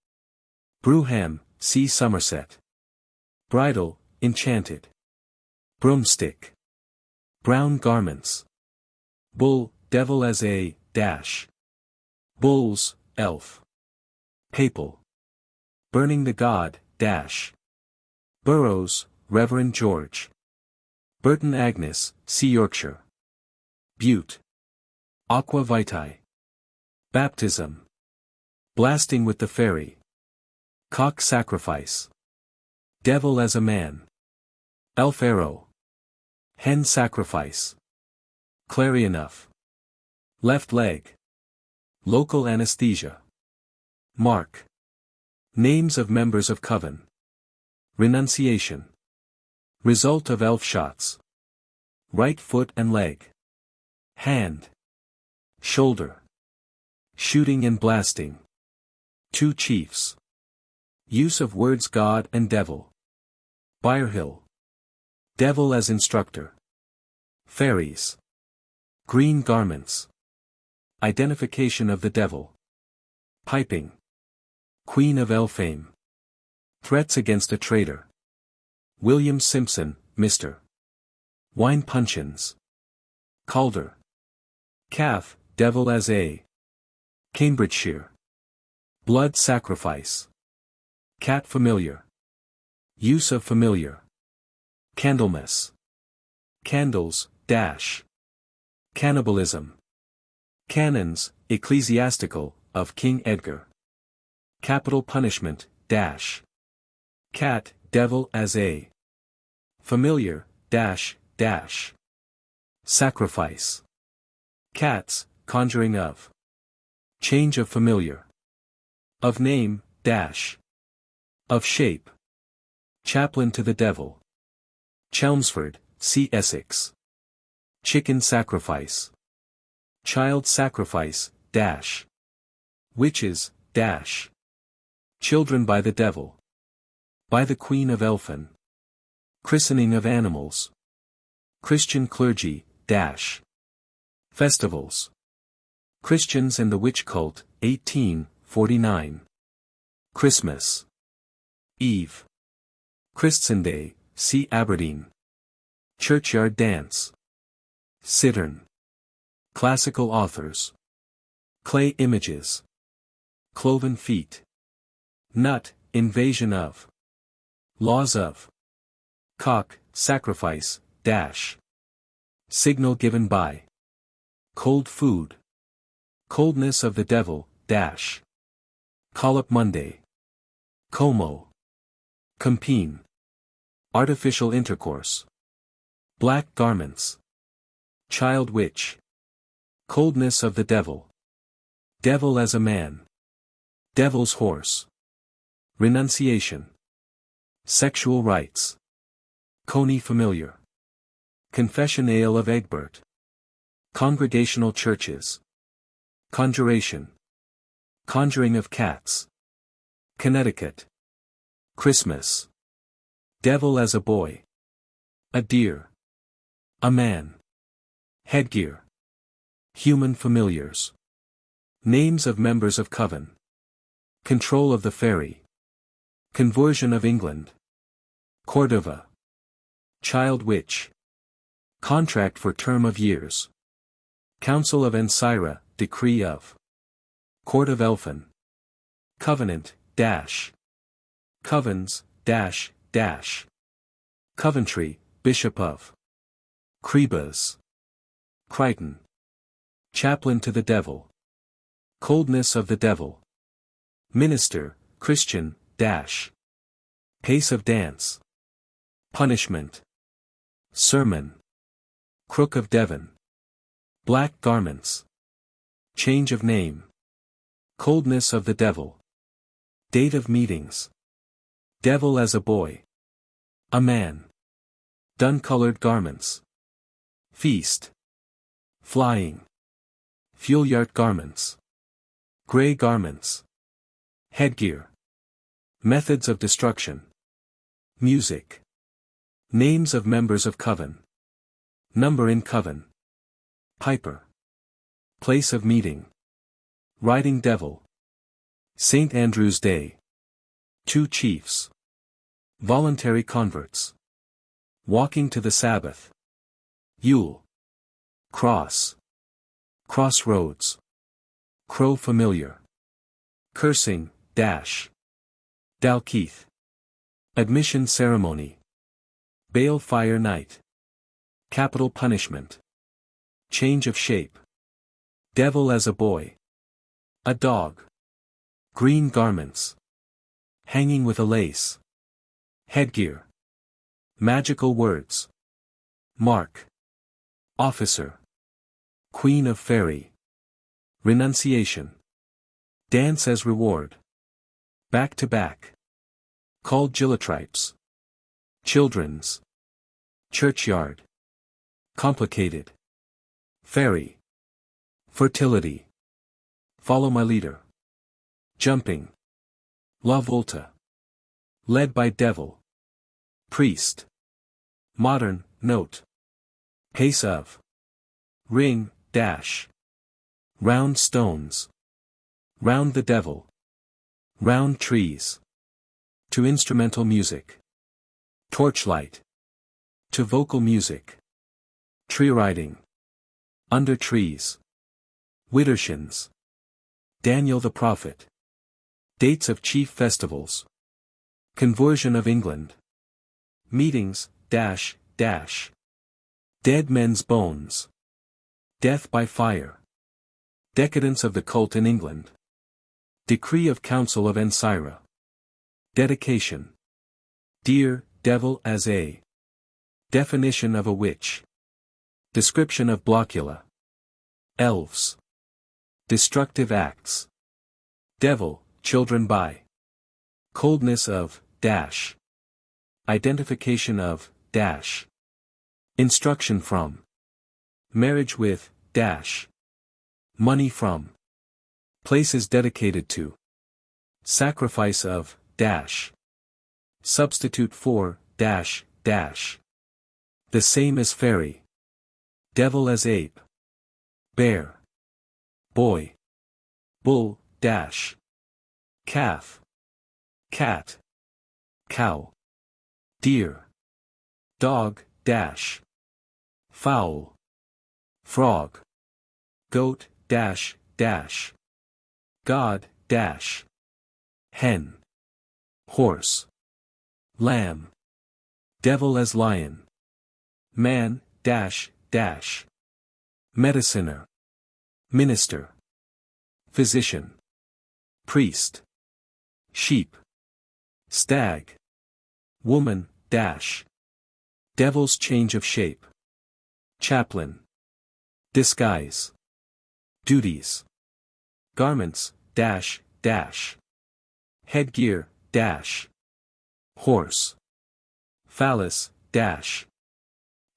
Brewham, see Somerset. Bridle, enchanted. Broomstick. Brown garments. Bull, devil as a, dash. Bulls, elf. Papal. Burning the god, dash. Burrows, Reverend George. Burton Agnes, see Yorkshire. Butte. Aqua vitae. Baptism. Blasting with the fairy. Cock sacrifice. Devil as a man. Elf arrow. Hen sacrifice. Clarionuff. Left leg. Local anesthesia. Mark. Names of members of coven. Renunciation. Result of elf shots. Right foot and leg. Hand. Shoulder. Shooting and blasting. Two chiefs. Use of words God and devil. Byrehill. Devil as instructor. Fairies. Green garments. Identification of the devil. Piping. Queen of Elfame. Threats against a traitor. William Simpson, Mr. Wine puncheons. Calder. Calf, devil as a. Cambridgeshire. Blood sacrifice. Cat familiar. Use of familiar. Candlemas. Candles, dash. Cannibalism. Canons, ecclesiastical, of King Edgar. Capital punishment, dash. Cat, devil as a. Familiar, dash, dash. Sacrifice. Cats, conjuring of. Change of familiar. Of name, dash. Of shape. Chaplain to the devil. Chelmsford, see Essex. Chicken sacrifice. Child sacrifice, dash. Witches, dash. Children by the devil. By the Queen of Elfin. Christening of animals. Christian clergy, dash. Festivals. Christians and the Witch Cult, 1849. Christmas. Eve. Christsenday, see Aberdeen. Churchyard dance. Cittern. Classical authors. Clay images. Cloven feet. Nut, invasion of. Laws of. Cock, sacrifice, dash. Signal given by. Cold food. Coldness of the devil, dash. Collop Monday. Como. Compene. Artificial intercourse. Black garments. Child witch. Coldness of the devil. Devil as a man. Devil's horse. Renunciation. Sexual rights. Coney familiar. Confession ale of Egbert. Congregational churches. Conjuration. Conjuring of cats. Connecticut. Christmas. Devil as a boy. A deer. A man. Headgear. Human familiars. Names of members of coven. Control of the fairy. Conversion of England. Cordova. Child witch. Contract for term of years. Council of Ancira, decree of. Court of Elfin. Covenant, dash. Covens, dash, dash. Coventry, Bishop of. Crebas. Crichton. Chaplain to the devil. Coldness of the devil. Minister, Christian, dash. Pace of dance. Punishment. Sermon. Crook of Devon. Black garments. Change of name. Coldness of the devil. Date of meetings. Devil as a boy. A man. Dun-colored garments. Feast. Flying. Feuillard garments. Gray garments. Headgear. Methods of destruction. Music. Names of members of coven. Number in coven. Piper. Place of meeting. Riding devil. St. Andrew's Day. Two chiefs. Voluntary converts. Walking to the Sabbath. Yule. Cross. Crossroads. Crow familiar. Cursing, dash. Dalkeith. Admission ceremony. Balefire night. Capital punishment. Change of shape. Devil as a boy. A dog. Green garments. Hanging with a lace. Headgear. Magical words. Mark. Officer. Queen of Fairy. Renunciation. Dance as reward. Back to back. Called gillotripes. Children's. Churchyard. Complicated. Fairy. Fertility. Follow my leader. Jumping. La Volta. Led by devil. Priest. Modern, note. Case of. Ring, dash. Round stones. Round the devil. Round trees. To instrumental music. Torchlight. To vocal music. Tree riding. Under trees. Widdershins. Daniel the Prophet. Dates of chief festivals. Conversion of England. Meetings, dash, dash. Dead men's bones. Death by fire. Decadence of the cult in England. Decree of Council of Ancira. Dedication. Dear, devil as a. Definition of a witch. Description of Blockula. Elves. Destructive acts. Devil, children by. Coldness of, dash. Identification of, dash. Instruction from. Marriage with, dash. Money from. Places dedicated to. Sacrifice of, dash. Substitute for, dash, dash. The same as fairy. Devil as ape. Bear. Boy. Bull, dash. Calf. Cat. Cow. Deer. Dog, dash. Fowl. Frog. Goat, dash, dash. God, dash. Hen. Horse. Lamb. Devil as lion. Man, dash, dash. Mediciner. Minister. Physician. Priest. Sheep. Stag. Woman, dash. Devil's change of shape. Chaplain. Disguise. Duties. Garments, dash, dash. Headgear, dash. Horse. Phallus, dash.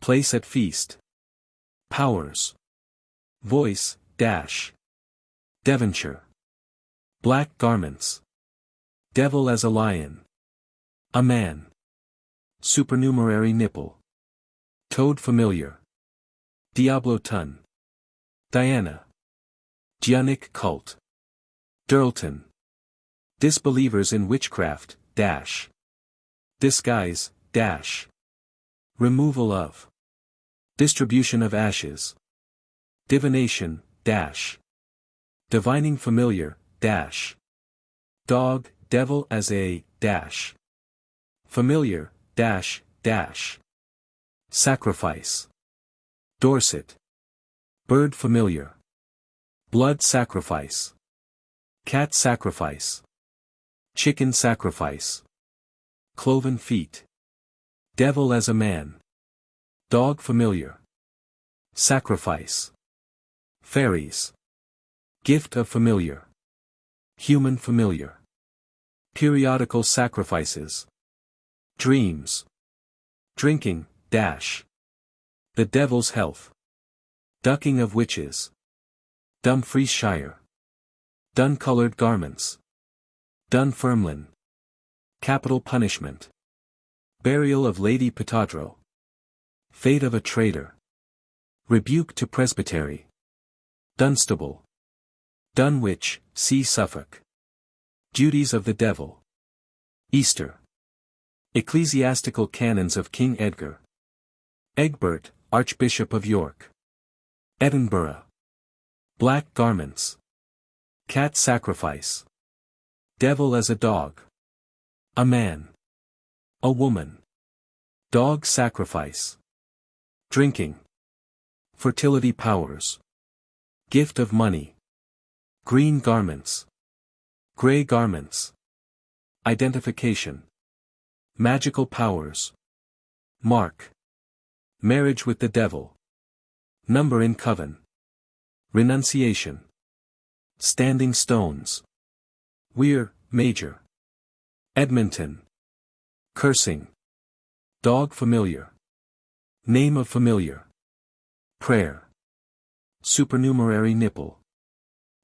Place at feast. Powers. Voice, dash. Devonshire. Black garments. Devil as a lion. A man. Supernumerary nipple. Toad familiar. Diablo Tun. Diana. Gionic cult. Durlton. Disbelievers in witchcraft, dash. Disguise, dash. Removal of. Distribution of ashes. Divination, dash. Divining familiar, dash. Dog, devil as a, dash. Familiar, dash, dash. Sacrifice. Dorset. Bird familiar. Blood sacrifice. Cat sacrifice. Chicken sacrifice. Cloven feet. Devil as a man. Dog familiar. Sacrifice. Fairies. Gift of familiar. Human familiar. Periodical sacrifices. Dreams. Drinking, dash. The devil's health. Ducking of witches. Dumfriesshire. Dun-coloured garments. Dunfermline. Capital punishment. Burial of Lady Petadro. Fate of a traitor. Rebuke to presbytery. Dunstable. Dunwich, see Suffolk. Duties of the devil. Easter. Ecclesiastical canons of King Edgar. Egbert, Archbishop of York. Edinburgh. Black garments. Cat sacrifice. Devil as a dog. A man. A woman. Dog sacrifice. Drinking. Fertility powers. Gift of money. Green garments. Grey garments. Identification. Magical powers. Mark. Marriage with the devil. Number in coven. Renunciation. Standing stones. Weir, Major. Edmonton. Cursing. Dog familiar. Name of familiar. Prayer. Supernumerary nipple.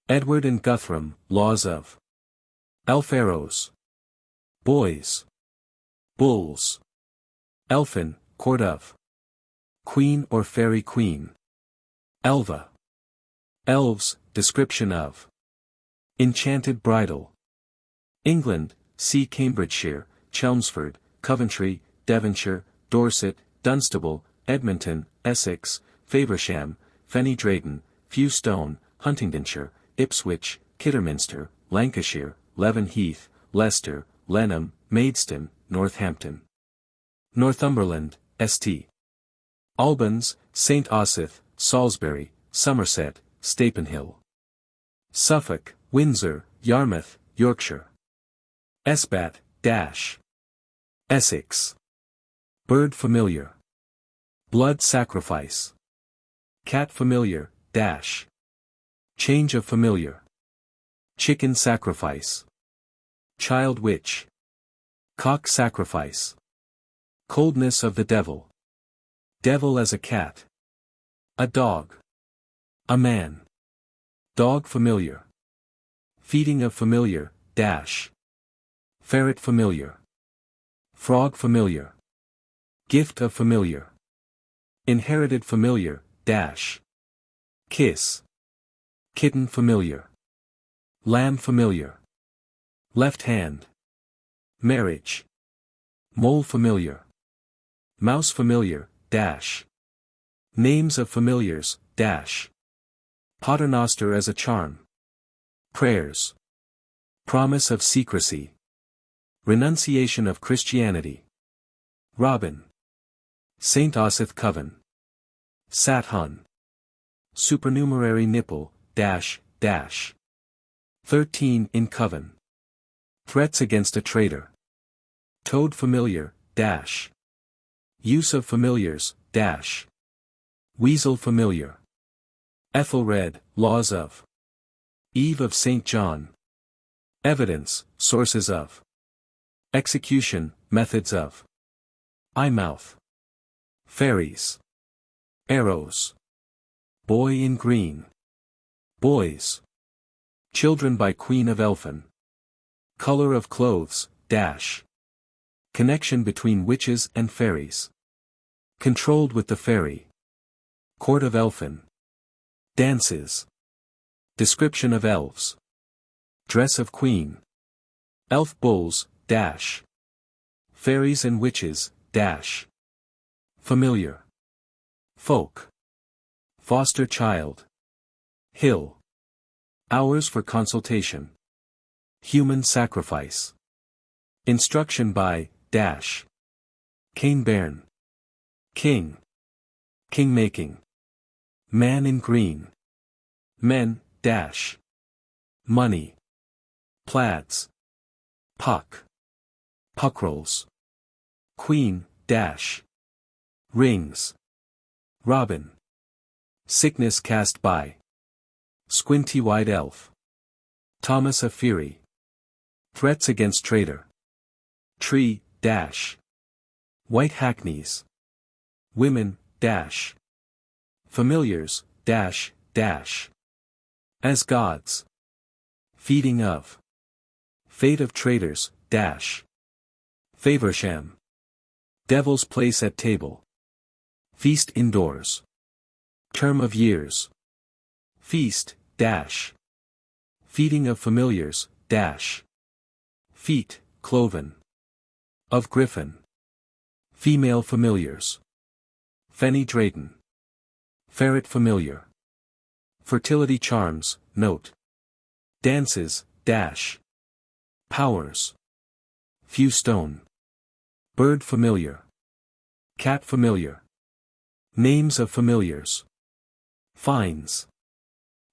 Edward and Guthrum, laws of. Alfaros. Boys. Bulls. Elfin, court of. Queen or fairy queen. Elva. Elves, description of. Enchanted bridal. England, see Cambridgeshire, Chelmsford, Coventry, Devonshire, Dorset, Dunstable, Edmonton, Essex, Faversham, Fenny Drayton, Fewstone, Huntingdonshire, Ipswich, Kidderminster, Lancashire, Leven Heath, Leicester, Lenham, Maidstone, Northampton. Northumberland, St. Albans, St. Osyth, Salisbury, Somerset, Stapenhill. Suffolk, Windsor, Yarmouth, Yorkshire. Esbat, dash. Essex. Bird familiar. Blood sacrifice. Cat familiar, dash. Change of familiar. Chicken sacrifice. Child witch. Cock sacrifice. Coldness of the devil. Devil as a cat. A dog. A man. Dog familiar. Feeding of familiar, dash. Ferret familiar. Frog familiar. Gift of familiar. Inherited familiar, dash. Kiss. Kitten familiar. Lamb familiar. Left hand. Marriage. Mole familiar. Mouse familiar, dash. Names of familiars, dash. Paternoster as a charm. Prayers. Promise of secrecy. Renunciation of Christianity. Robin. St. Osyth Coven. Sathun. Supernumerary nipple, dash, dash. 13 in coven. Threats against a traitor. Toad familiar, dash. Use of familiars, dash. Weasel familiar. Ethelred, laws of. Eve of St. John. Evidence, sources of. Execution, methods of. Eyemouth. Fairies. Arrows. Boy in green. Boys. Children by Queen of Elfin. Color of clothes, dash. Connection between witches and fairies. Controlled with the fairy. Court of Elfin. Dances. Description of elves. Dress of queen. Elf bulls, dash. Fairies and witches, dash. Familiar. Folk. Foster child. Hill. Hours for consultation. Human sacrifice. Instruction by, dash. Cane bairn. King. King-making. Man in green. Men, dash. Money. Plaids. Puck. Puckrolls. Queen, dash. Rings. Robin. Sickness cast by. Squinty-eyed elf. Thomas of Fury. Threats against traitor. Tree, dash. White hackneys. Women, dash. Familiars, dash, dash. As gods. Feeding of. Fate of traitors, dash. Faversham. Devil's place at table. Feast indoors. Term of years. Feast, dash. Feeding of familiars, dash. Feet, cloven. Of griffin. Female familiars. Fenny Drayton. Ferret familiar. Fertility charms, note. Dances, dash. Powers. Few stone. Bird familiar. Cat familiar. Names of familiars. Fines.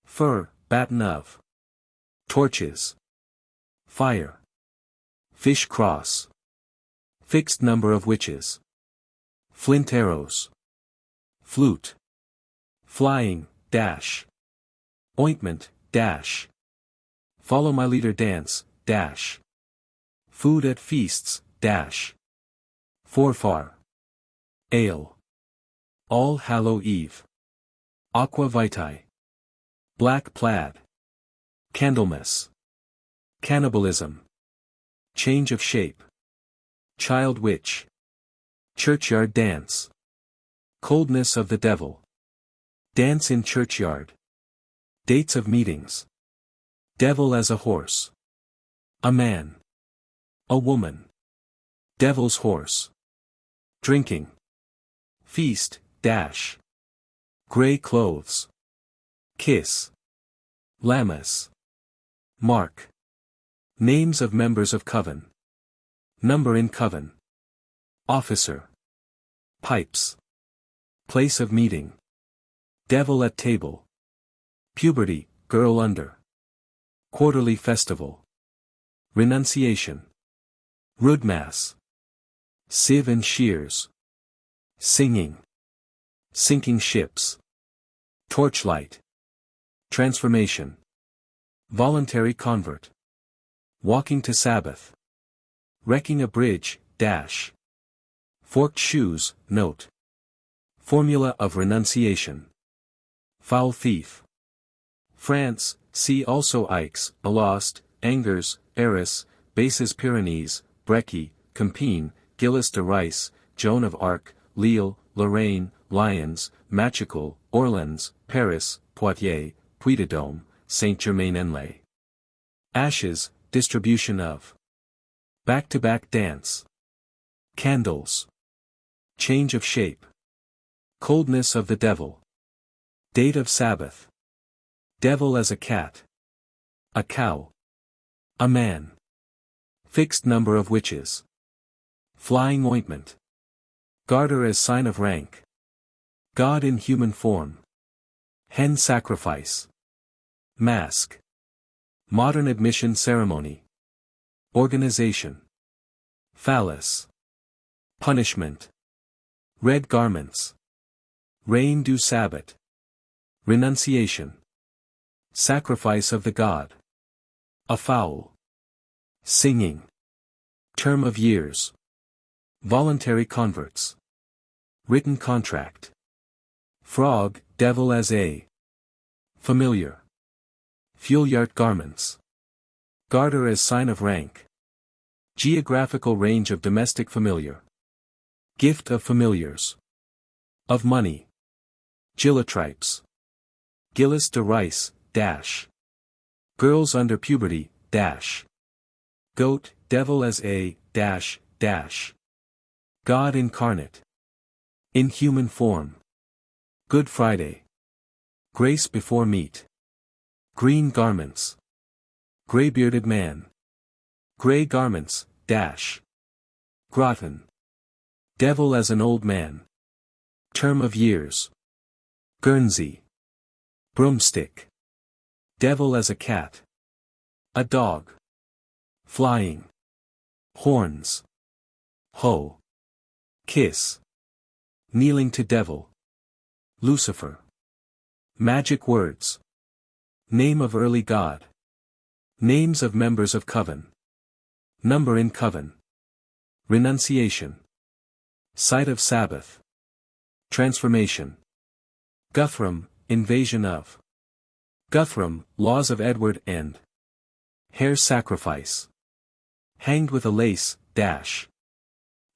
Fur, batten of. Torches. Fire. Fish cross. Fixed number of witches. Flint arrows. Flute. Flying, dash. Ointment, dash. Follow my leader dance, dash. Food at feasts, dash. Forfar. Ale. All Hallow Eve. Aqua vitae. Black plaid. Candlemas. Cannibalism. Change of shape. Child witch. Churchyard dance. Coldness of the devil. Dance in churchyard. Dates of meetings. Devil as a horse. A man. A woman. Devil's horse. Drinking. Feast, dash. Grey clothes. Kiss. Lammas. Mark. Names of members of coven. Number in coven. Officer. Pipes. Place of meeting. Devil at table. Puberty, girl under. Quarterly festival. Renunciation. Roodmass. Sieve and shears. Singing. Sinking ships. Torchlight. Transformation. Voluntary convert. Walking to Sabbath. Wrecking a bridge, dash. Forked shoes, note. Formula of renunciation. Foul thief. France, see also Aix, Alost, Angers, Arras, Bases Pyrenees, Breccy, Compiègne, Gilles de Rice, Joan of Arc, Lille, Lorraine, Lyons, Machical, Orleans, Paris, Poitiers, Puy-de-Dôme, Saint-Germain-en-Laye. Ashes, distribution of. Back-to-back dance. Candles. Change of shape. Coldness of the devil. Date of Sabbath. Devil as a cat. A cow. A man. Fixed number of witches. Flying ointment. Garter as sign of rank. God in human form. Hen sacrifice. Mask. Modern admission ceremony. Organization. Phallus. Punishment. Red garments. Rain du Sabbat. Renunciation. Sacrifice of the god. A fowl. Singing. Term of years. Voluntary converts. Written contract. Frog, devil as a. Familiar. Feuillard garments. Garter as sign of rank. Geographical range of domestic familiar. Gift of familiars. Of money. Gillotripes. Gilles de Rice, dash. Girls under puberty, dash. Goat, devil as a, dash, dash. God incarnate. In human form. Good Friday. Grace before meat. Green garments. Grey-bearded man. Grey garments, dash. Groton. Devil as an old man. Term of years. Guernsey. Broomstick. Devil as a cat. A dog. Flying. Horns. Hoe. Kiss. Kneeling to devil. Lucifer. Magic words. Name of early god. Names of members of coven. Number in coven. Renunciation. Site of Sabbath. Transformation. Guthrum, invasion of. Guthrum, laws of Edward and. Hare sacrifice. Hanged with a lace, dash.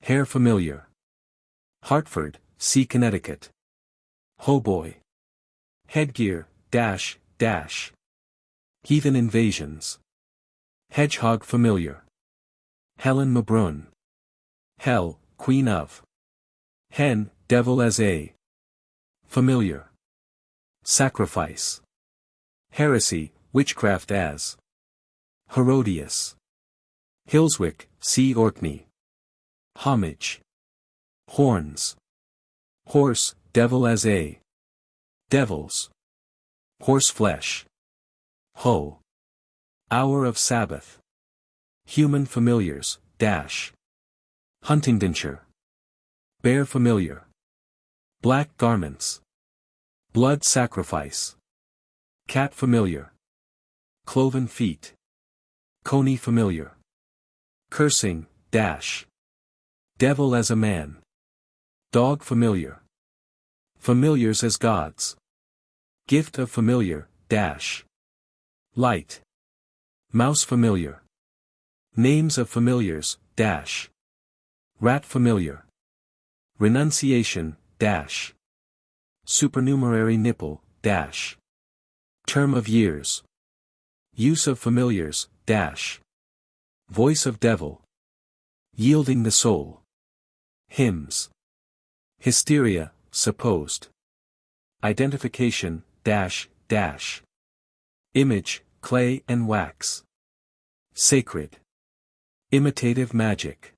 Hare familiar. Hartford, see Connecticut. Hoboy. Headgear, dash, dash. Heathen invasions. Hedgehog familiar. Helen Mabrun. Hell, queen of. Hen, devil as a. Familiar. Sacrifice. Heresy, witchcraft as. Herodias. Hillswick, see Orkney. Homage. Horns. Horse, devil as a. Devils. Horseflesh. Ho. Hour of Sabbath. Human familiars, dash. Huntingdonshire. Bear familiar. Black garments. Blood sacrifice. Cat familiar. Cloven feet. Coney familiar. Cursing, dash. Devil as a man. Dog familiar. Familiars as gods. Gift of familiar, dash. Light. Mouse familiar. Names of familiars, dash. Rat familiar. Renunciation, dash. Supernumerary nipple, dash. Term of years. Use of familiars, dash. Voice of devil. Yielding the soul. Hymns. Hysteria, supposed. Identification, dash, dash. Image, clay and wax. Sacred. Imitative magic.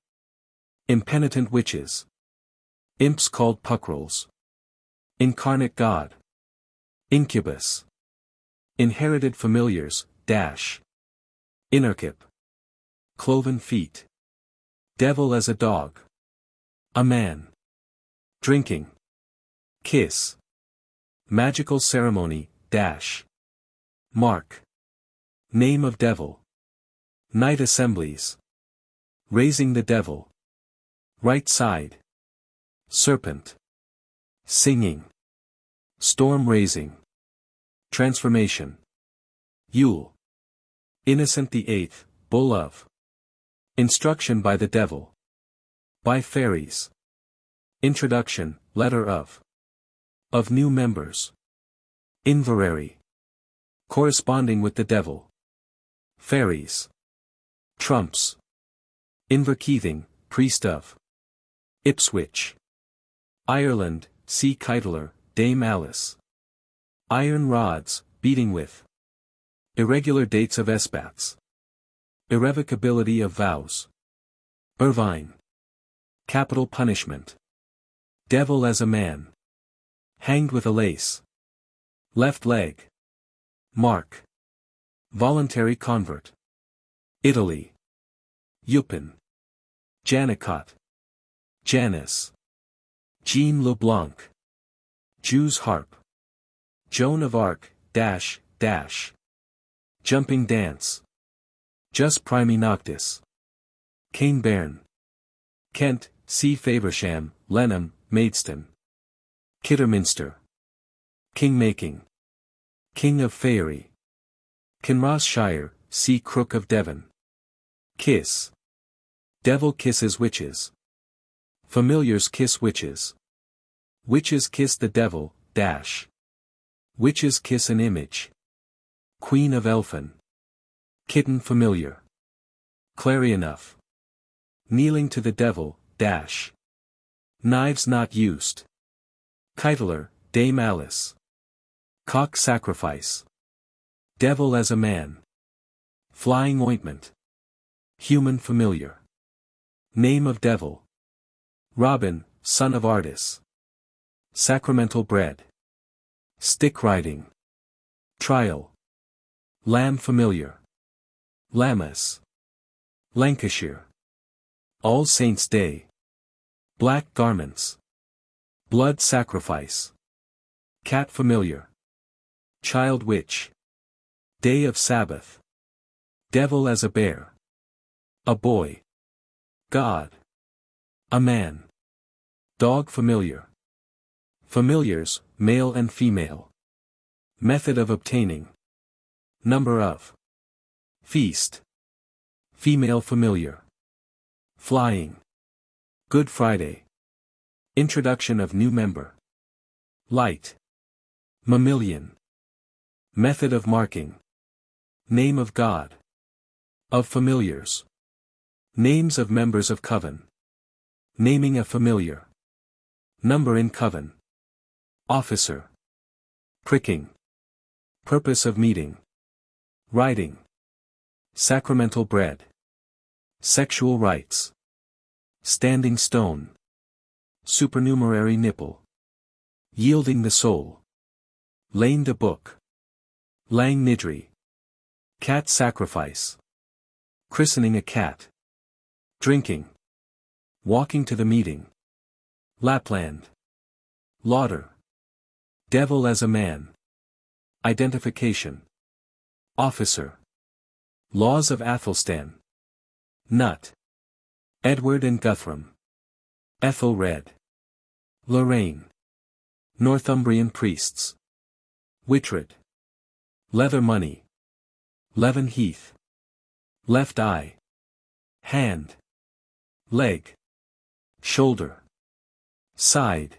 Impenitent witches. Imps called puckrels. Incarnate God. Incubus. Inherited familiars, dash. Innerkip. Cloven feet. Devil as a dog. A man. Drinking. Kiss. Magical ceremony, dash. Mark. Name of devil. Night assemblies. Raising the devil. Right side. Serpent. Singing. Storm raising. Transformation. Yule. Innocent the Eighth, bull of. Instruction by the devil. By fairies. Introduction, letter of. Of new members. Inverary. Corresponding with the devil. Fairies. Trumps. Inverkeithing, priest of. Ipswich. Ireland, see Keitler, Dame Alice. Iron rods, beating with. Irregular dates of espats. Irrevocability of vows. Irvine. Capital punishment. Devil as a man. Hanged with a lace. Left leg. Mark. Voluntary convert. Italy. Yupin. Janicot. Janus. Jean LeBlanc. Jew's harp. Joan of Arc, dash, dash. Jumping dance. Jus primi noctis. Cain Bairn. Kent, see Faversham, Lenham, Maidstone. Kidderminster. King-making. King of Faery. Kinrossshire, see Crook of Devon. Kiss. Devil kisses witches. Familiars kiss witches. Witches kiss the devil, dash. Witches kiss an image. Queen of Elfin. Kitten familiar. Clarionuff. Kneeling to the devil, dash. Knives not used. Keitler, Dame Alice. Cock sacrifice. Devil as a man. Flying ointment. Human familiar. Name of devil. Robin, son of Artis. Sacramental bread. Stick riding. Trial. Lamb familiar. Lammas. Lancashire. All Saints' Day. Black garments. Blood sacrifice. Cat familiar. Child witch. Day of Sabbath. Devil as a bear. A boy. God. A man. Dog familiar. Familiars, male and female. Method of obtaining. Number of. Feast. Female familiar. Flying. Good Friday. Introduction of new member. Light. Mammalian. Method of marking. Name of God. Of familiars. Names of members of coven. Naming a familiar. Number in coven. Officer. Pricking. Purpose of meeting. Writing. Sacramental bread. Sexual rights. Standing stone. Supernumerary nipple. Yielding the soul. Lane de book. Lang nidri. Cat sacrifice. Christening a cat. Drinking. Walking to the meeting. Lapland. Lauder. Devil as a man. Identification. Officer. Laws of Athelstan. Nut. Edward and Guthrum. Ethelred. Lorraine. Northumbrian priests. Whitred. Leather money. Leven Heath. Left eye. Hand. Leg. Shoulder. Side.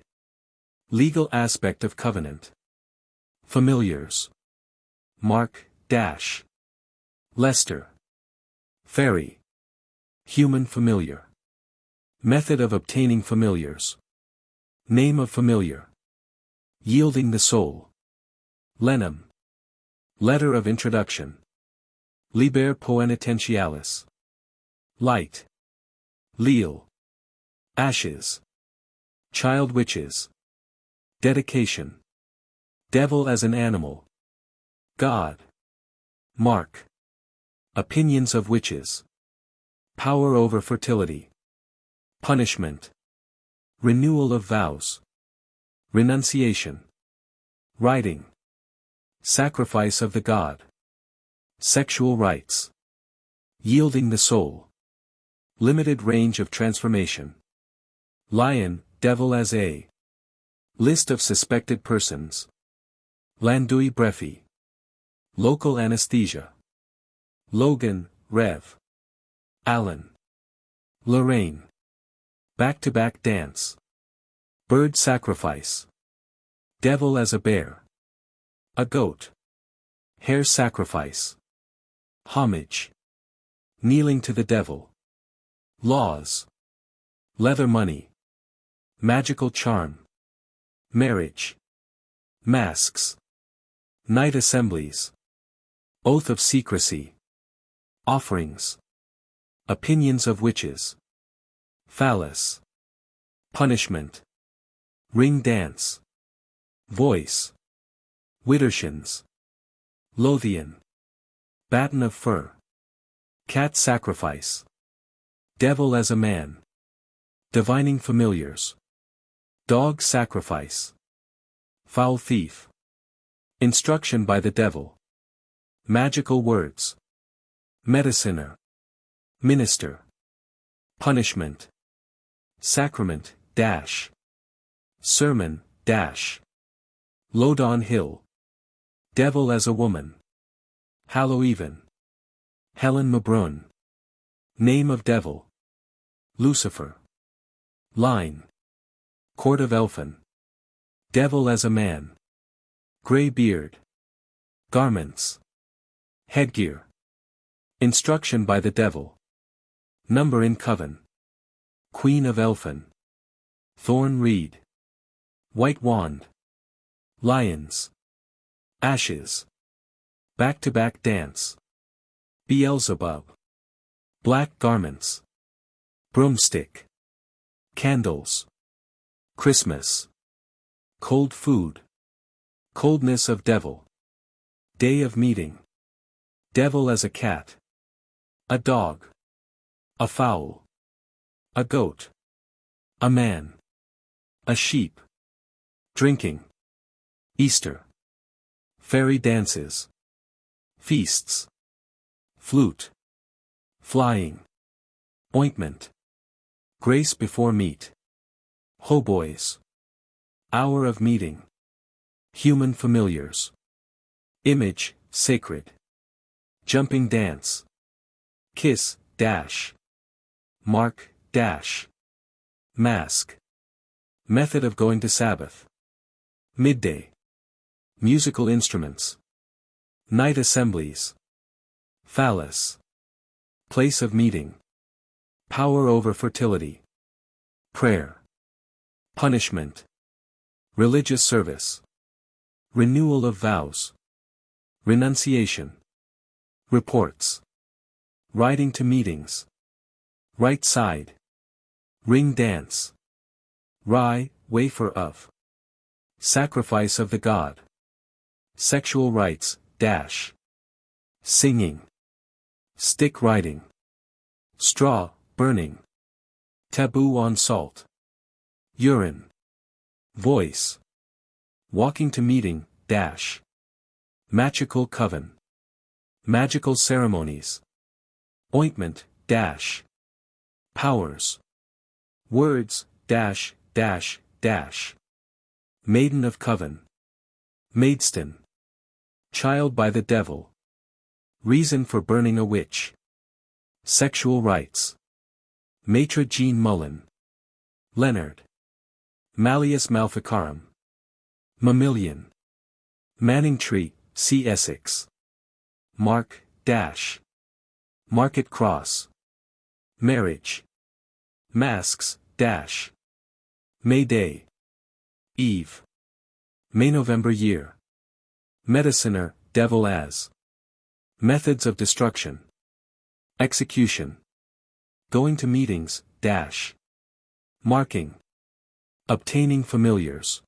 Legal aspect of covenant. Familiars. Mark, dash. Leicester. Fairy. Human familiar. Method of obtaining familiars. Name of familiar. Yielding the soul. Lenum. Letter of introduction. Liber poenitentialis. Light. Leal. Ashes. Child witches. Dedication. Devil as an animal. God. Mark. Opinions of witches. Power over fertility. Punishment. Renewal of vows. Renunciation. Writing. Sacrifice of the god. Sexual rights. Yielding the soul. Limited range of transformation. Lion, devil as a. List of suspected persons. Landui brefi. Local anesthesia. Logan, Rev. Allen. Lorraine. Back-to-back dance. Bird sacrifice. Devil as a bear. A goat. Hare sacrifice. Homage. Kneeling to the devil. Laws. Leather money. Magical charm. Marriage. Masks. Night assemblies. Oath of secrecy. Offerings. Opinions of witches. Phallus. Punishment. Ring dance. Voice. Widdershins. Lothian. Baton of fur. Cat sacrifice. Devil as a man. Divining familiars. Dog sacrifice. Foul thief. Instruction by the devil. Magical words. Mediciner. Minister. Punishment. Sacrament, dash. Sermon, dash. Lodon Hill. Devil as a woman. Halloweven. Helen Mabrun. Name of devil. Lucifer. Line. Court of Elfin. Devil as a man. Grey beard. Garments. Headgear. Instruction by the devil. Number in coven. Queen of Elfin. Thorn reed. White wand. Lions. Ashes. Back-to-back dance. Beelzebub. Black garments. Broomstick. Candles. Christmas. Cold food. Coldness of devil. Day of meeting. Devil as a cat. A dog. A fowl. A goat. A man. A sheep. Drinking. Easter. Fairy dances. Feasts. Flute. Flying. Ointment. Grace before meat. Hoboys. Hour of meeting. Human familiars. Image, sacred. Jumping dance. Kiss, dash. Mark, dash. Mask. Method of going to Sabbath. Midday. Musical instruments. Night assemblies. Phallus. Place of meeting. Power over fertility. Prayer. Punishment. Religious service. Renewal of vows. Renunciation. Reports. Riding to meetings. Right side. Ring dance. Rye, wafer of. Sacrifice of the god. Sexual rites, dash. Singing. Stick riding. Straw, burning. Taboo on salt. Urine. Voice. Walking to meeting, dash. Magical coven. Magical ceremonies. Ointment, dash. Powers. Words, dash, dash, dash. Maiden of coven. Maidstone. Child by the devil. Reason for burning a witch. Sexual rites. Maitre Jean Mullen. Leonard. Malleus Maleficarum. Mammalian. Manning Tree, see Essex. Mark, dash. Market Cross. Marriage. Masks, dash. May Day. Eve. May November year. Mediciner, devil as. Methods of destruction. Execution. Going to meetings, dash. Marking. Obtaining familiars.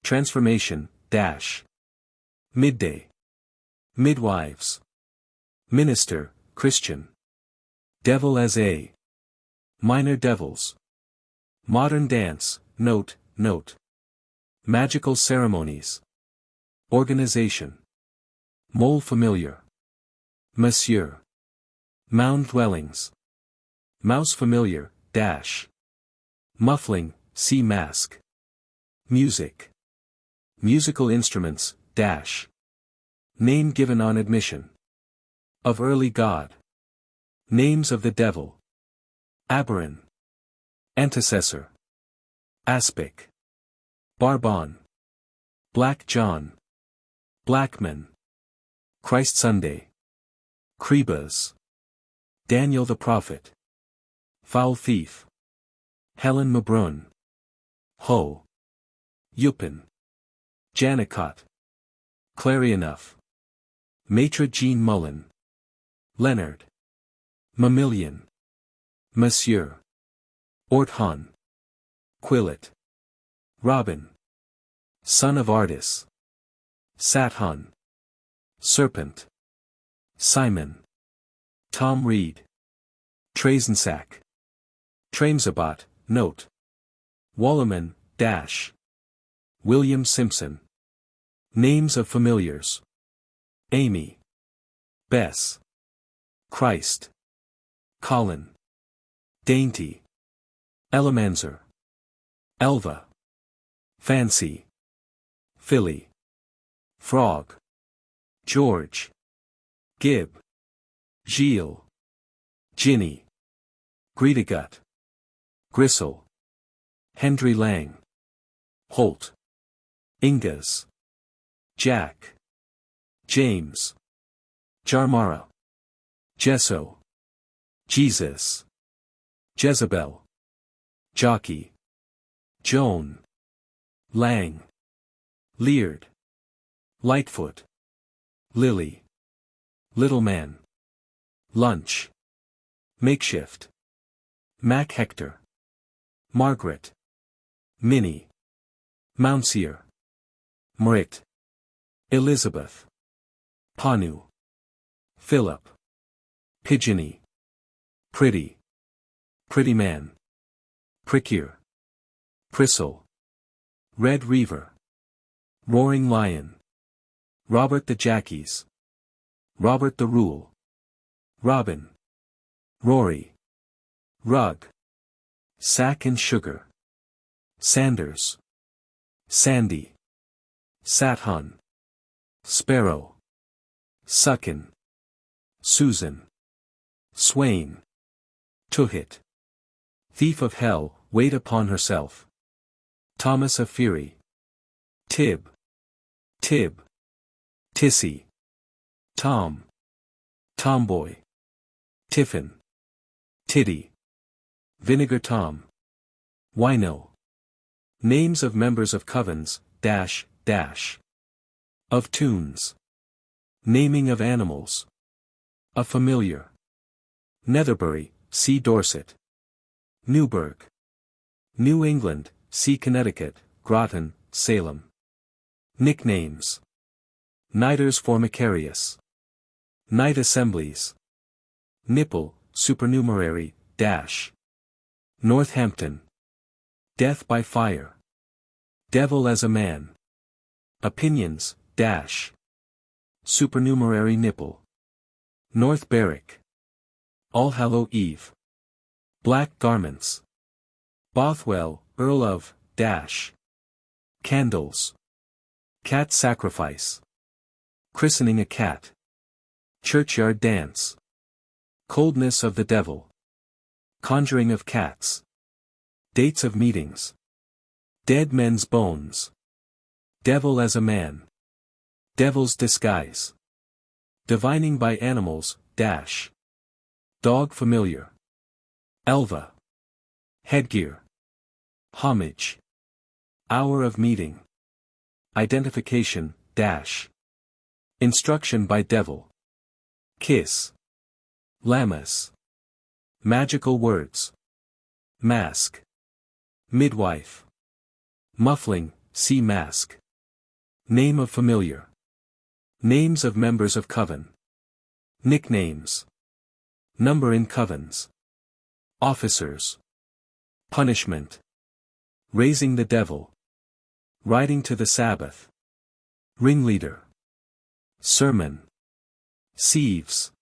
Transformation, dash. Midday. Midwives. Minister, Christian. Devil as a. Minor devils. Modern dance, note, note. Magical ceremonies. Organization. Mole familiar. Monsieur. Mound dwellings. Mouse familiar, dash. Muffling, see mask. Music. Musical instruments, dash. Name given on admission. Of early god. Names of the devil. Aberon. Antecessor. Aspic. Barbon. Black John. Blackman. Christ Sunday. Krebas. Daniel the Prophet. Foul Thief. Helen Mabrun. Ho. Yupin. Janicot. Clarionuff. Maitre Jean Mullen. Leonard. Mammalian. Monsieur. Orthon. Quillet. Robin. Son of Artis. Sathon. Serpent. Simon. Tom Reed. Trazensack. Tramesabot, note. Wallerman, dash. William Simpson. Names of familiars. Amy. Bess. Christ. Colin. Dainty. Elemanzer. Elva. Fancy. Philly. Frog. George. Gib. Gilles. Ginny. Greedagut. Gristle. Hendry Lang. Holt. Ingas. Jack. James. Jarmara. Jesso. Jesus. Jezebel. Jockey. Joan. Lang. Leard. Lightfoot. Lily. Little man. Lunch. Makeshift. Mac Hector. Margaret. Minnie. Mounseer. Mrit. Elizabeth. Panu. Philip. Pigeony. Pretty. Pretty man. Prickier. Pristle. Red Reaver. Roaring Lion. Robert the Jackies. Robert the Rule. Robin. Rory. Rug. Sack and Sugar. Sanders. Sandy, Sathun, Sparrow, Suckin, Susan, Swain, Tuhit. Thief of hell, wait upon herself. Thomas of Fury. Tib, Tib, Tissy, Tom, Tomboy, Tiffin, Tiddy, Vinegar Tom, Wino. Names of members of covens, dash, dash. Of tunes. Naming of animals. A familiar. Netherbury, see Dorset. Newburgh. New England, see Connecticut, Groton, Salem. Nicknames. Niders formicarius. Night assemblies. Nipple, supernumerary, dash. Northampton. Death by fire. Devil as a man. Opinions, dash. Supernumerary nipple. North Berwick. Allhallow Eve. Black garments. Bothwell, Earl of, dash. Candles. Cat sacrifice. Christening a cat. Churchyard dance. Coldness of the devil. Conjuring of cats. Dates of meetings. Dead men's bones. Devil as a man. Devil's disguise. Divining by animals, dash. Dog familiar. Elva. Headgear. Homage. Hour of meeting. Identification, dash. Instruction by devil. Kiss. Lammas. Magical words. Mask. Midwife. Muffling, see mask. Name of familiar. Names of members of coven. Nicknames. Number in covens. Officers. Punishment. Raising the devil. Riding to the Sabbath. Ringleader. Sermon. Sieves.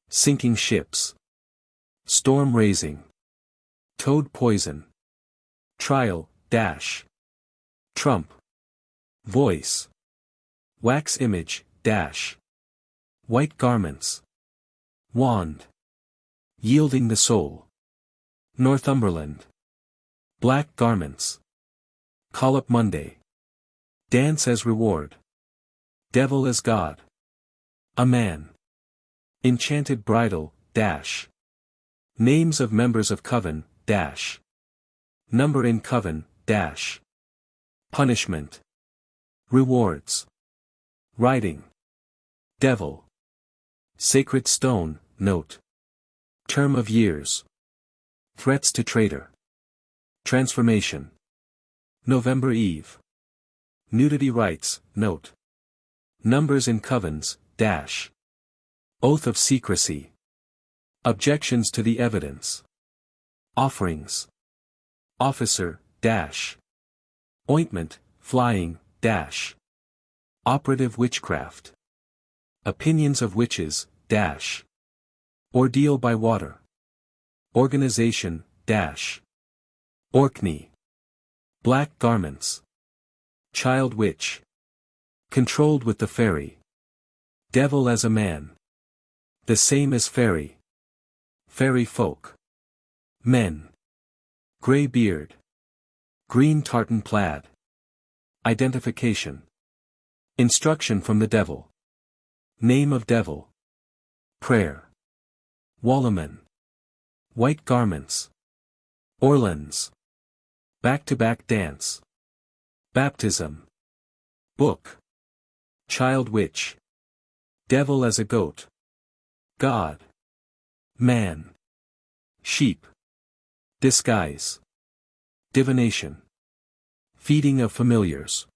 Sinking ships. Storm raising. Toad poison. Trial, dash. Trump. Voice. Wax image, dash. White garments. Wand. Yielding the soul. Northumberland. Black garments. Call up Monday. Dance as reward. Devil as God. A man. Enchanted bridal, dash. Names of members of coven, dash. Number in coven, dash. Punishment. Rewards. Riding. Devil. Sacred stone, note. Term of years. Threats to traitor. Transformation. November Eve. Nudity rights, note. Numbers in covens, dash. Oath of secrecy. Objections to the evidence. Offerings. Officer, dash. Ointment, flying, dash. Operative witchcraft. Opinions of witches, dash. Ordeal by water. Organization, dash. Orkney. Black garments. Child witch. Controlled with the fairy. Devil as a man. The same as fairy. Fairy folk. Men. Grey beard. Green tartan plaid. Identification. Instruction from the devil. Name of devil. Prayer. Wallaman. White garments. Orleans. Back-to-back dance. Baptism. Book. Child witch. Devil as a goat. God. Man. Sheep. Disguise. Divination. Feeding of familiars.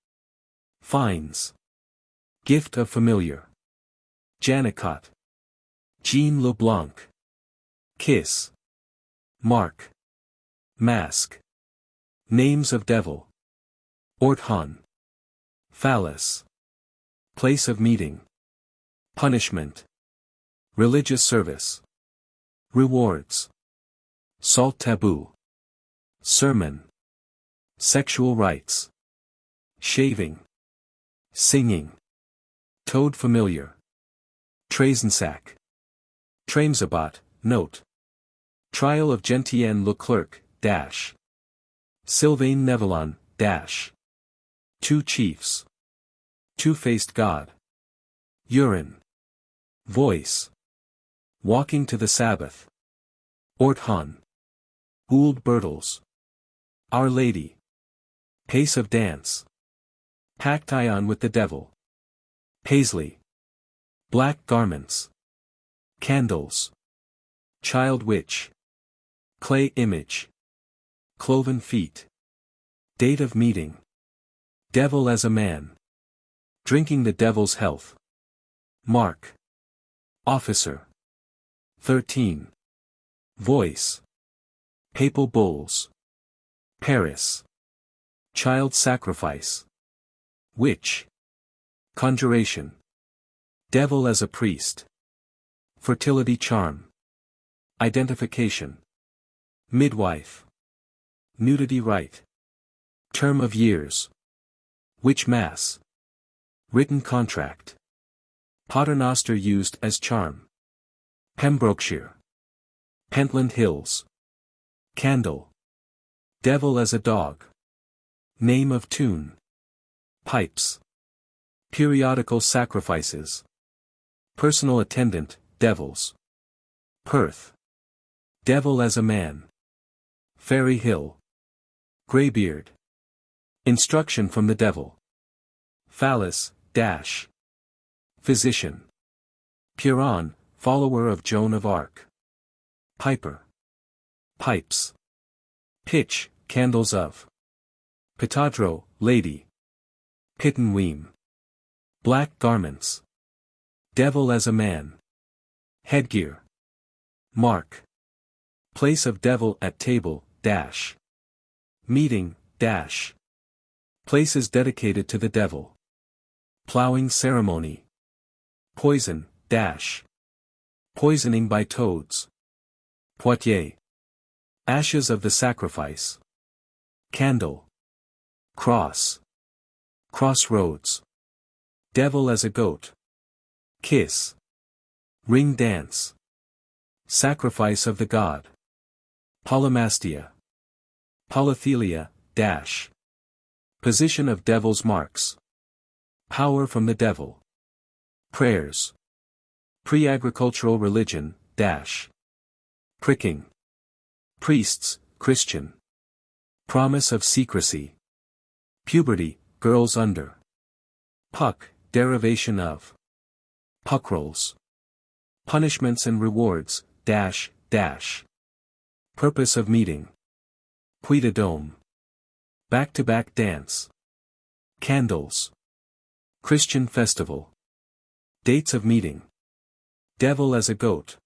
Fines. Gift of familiar. Janicot. Jean LeBlanc. Kiss. Mark. Mask. Names of devil. Orthon. Phallus. Place of meeting. Punishment. Religious service. Rewards. Salt taboo. Sermon. Sexual rights. shaving, singing, toad familiar, Trazensack, Tramsabat, note, trial of Gentienne Leclerc, dash, Sylvain Nevelon, dash, two chiefs, two-faced god, urine, voice, walking to the Sabbath, Orthon, Ould Bertels, Our Lady, pace of dance, Pactyon with the devil, paisley, black garments, candles, child witch, clay image, cloven feet, date of meeting, devil as a man, drinking the devil's health, mark, officer, 13, voice, papal bulls, Paris, child sacrifice, witch, conjuration, devil as a priest, fertility charm, identification, midwife, nudity rite, term of years, witch mass, written contract, paternoster used as charm, Pembrokeshire, Pentland Hills, candle, devil as a dog, name of tune, pipes, periodical sacrifices, personal attendant, devils, Perth, devil as a man, Fairy Hill, greybeard, instruction from the devil, phallus, dash, physician, Puron, follower of Joan of Arc, piper, pipes, pitch, candles of, pitadro, lady, pittenweem, black garments, devil as a man, headgear, mark, place of devil at table, dash, meeting, dash, places dedicated to the devil, ploughing ceremony, poison, dash, poisoning by toads, Poitiers, ashes of the sacrifice, candle, cross, crossroads, devil as a goat, kiss, ring dance, sacrifice of the god, polymastia, polythelia, dash, position of devil's marks, power from the devil, prayers, pre-agricultural religion, dash, pricking, priests, Christian, promise of secrecy, puberty, girls under, puck, derivation of, puckrolls, punishments and rewards, dash, dash, purpose of meeting, puy-de-dome, back-to-back dance, candles, Christian festival, dates of meeting, devil as a goat,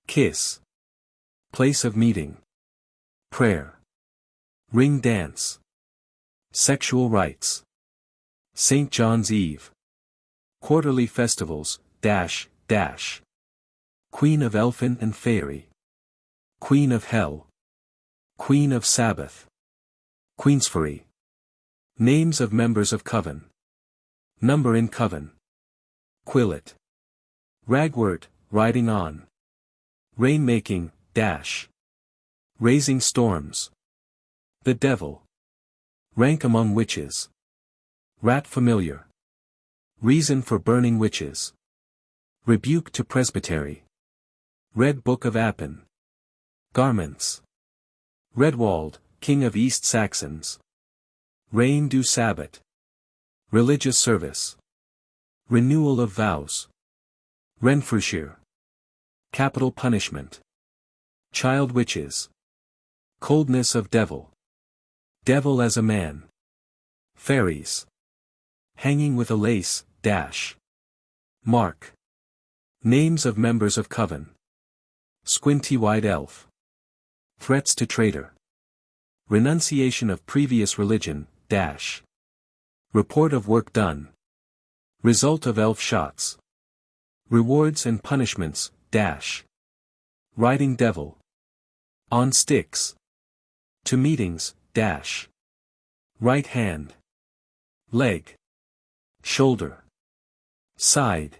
kiss, place of meeting, prayer, ring dance, sexual rites, St. John's Eve, quarterly festivals, dash, dash, Queen of Elfin and Fairy, Queen of Hell, Queen of Sabbath, Queensferry, names of members of coven, number in coven, quillet, ragwort, riding on, rain-making, dash, raising storms, the devil, rank among witches, rat familiar, reason for burning witches, rebuke to presbytery, Red Book of Appin, garments, Redwald, king of East Saxons, Reign du Sabbat, religious service, renewal of vows, Renfrewshire, capital punishment, child witches, coldness of devil, devil as a man, fairies, hanging with a lace, dash, mark, names of members of coven, squinty-eyed elf, threats to traitor, renunciation of previous religion, dash, report of work done, result of elf shots, rewards and punishments, dash, riding devil, on sticks, to meetings, dash, right hand, leg, shoulder, side,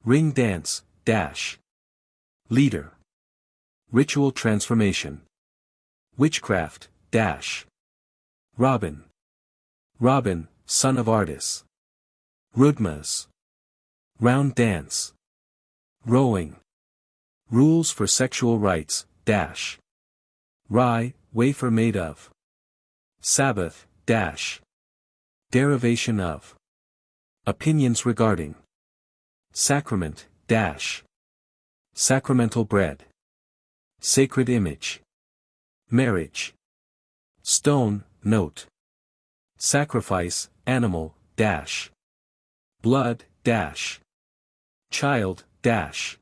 ring dance, dash, leader, ritual transformation, witchcraft, dash, Robin, Robin, son of Artis, Rudmas, round dance, rowing, rules for sexual rights, dash, rye, wafer made of, Sabbath, dash, derivation of, opinions regarding, sacrament, dash, sacramental bread, sacred image, marriage, stone, note, sacrifice, animal, dash, blood, dash, child, dash,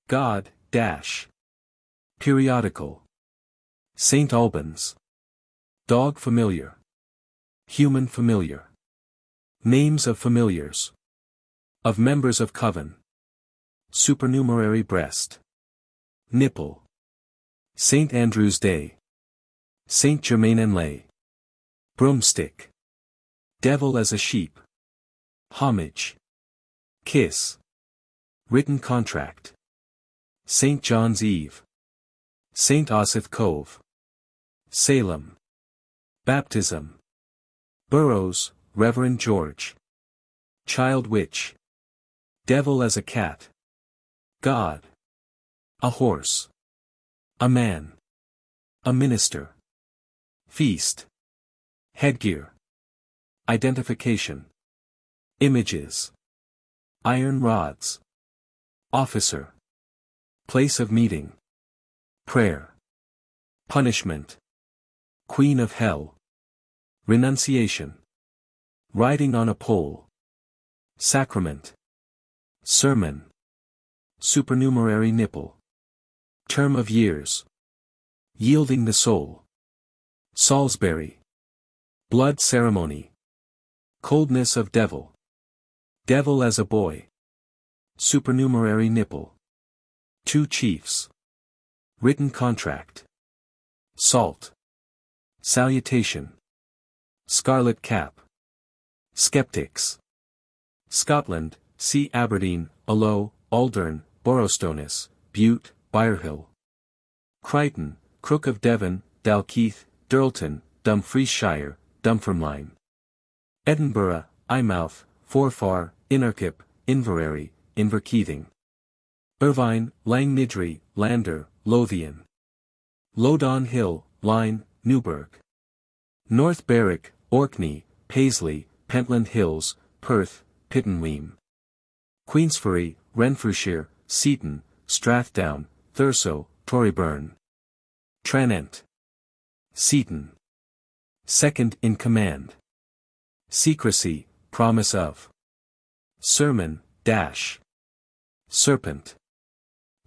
God, dash, periodical, St. Albans, dog familiar, human familiar, names of familiars, of members of coven, supernumerary breast, nipple, St. Andrew's Day, St. Germain-en-Laye, broomstick, devil as a sheep, homage, kiss, written contract, St. John's Eve, St. Osyth Cove, Salem, baptism, Burroughs, Reverend George, child witch, devil as a cat, God, a horse, a man, a minister, feast, headgear, identification, images, iron rods, officer, place of meeting, prayer, punishment, queen of hell, renunciation, riding on a pole, sacrament, sermon, supernumerary nipple, term of years, yielding the soul, Salisbury, blood ceremony, coldness of devil, devil as a boy, supernumerary nipple, two chiefs, written contract, salt, salutation, scarlet cap, skeptics, Scotland, see Aberdeen, Allow, Aldern, Borrowstonis, Bute, Byrehill, Crichton, Crook of Devon, Dalkeith, Durlton, Dumfriesshire, Dunfermline, Edinburgh, Eyemouth, Forfar, Innerkip, Inverary, Inverkeithing, Irvine, Lang Nidri, Lander, Lothian, Lowdon Hill, Line, Newburgh, North Berwick, Orkney, Paisley, Pentland Hills, Perth, Pittenweem, Queensferry, Renfrewshire, Seaton, Strathdown, Thurso, Toryburn, Tranent, Seaton, second in command, secrecy, promise of, sermon, dash, serpent,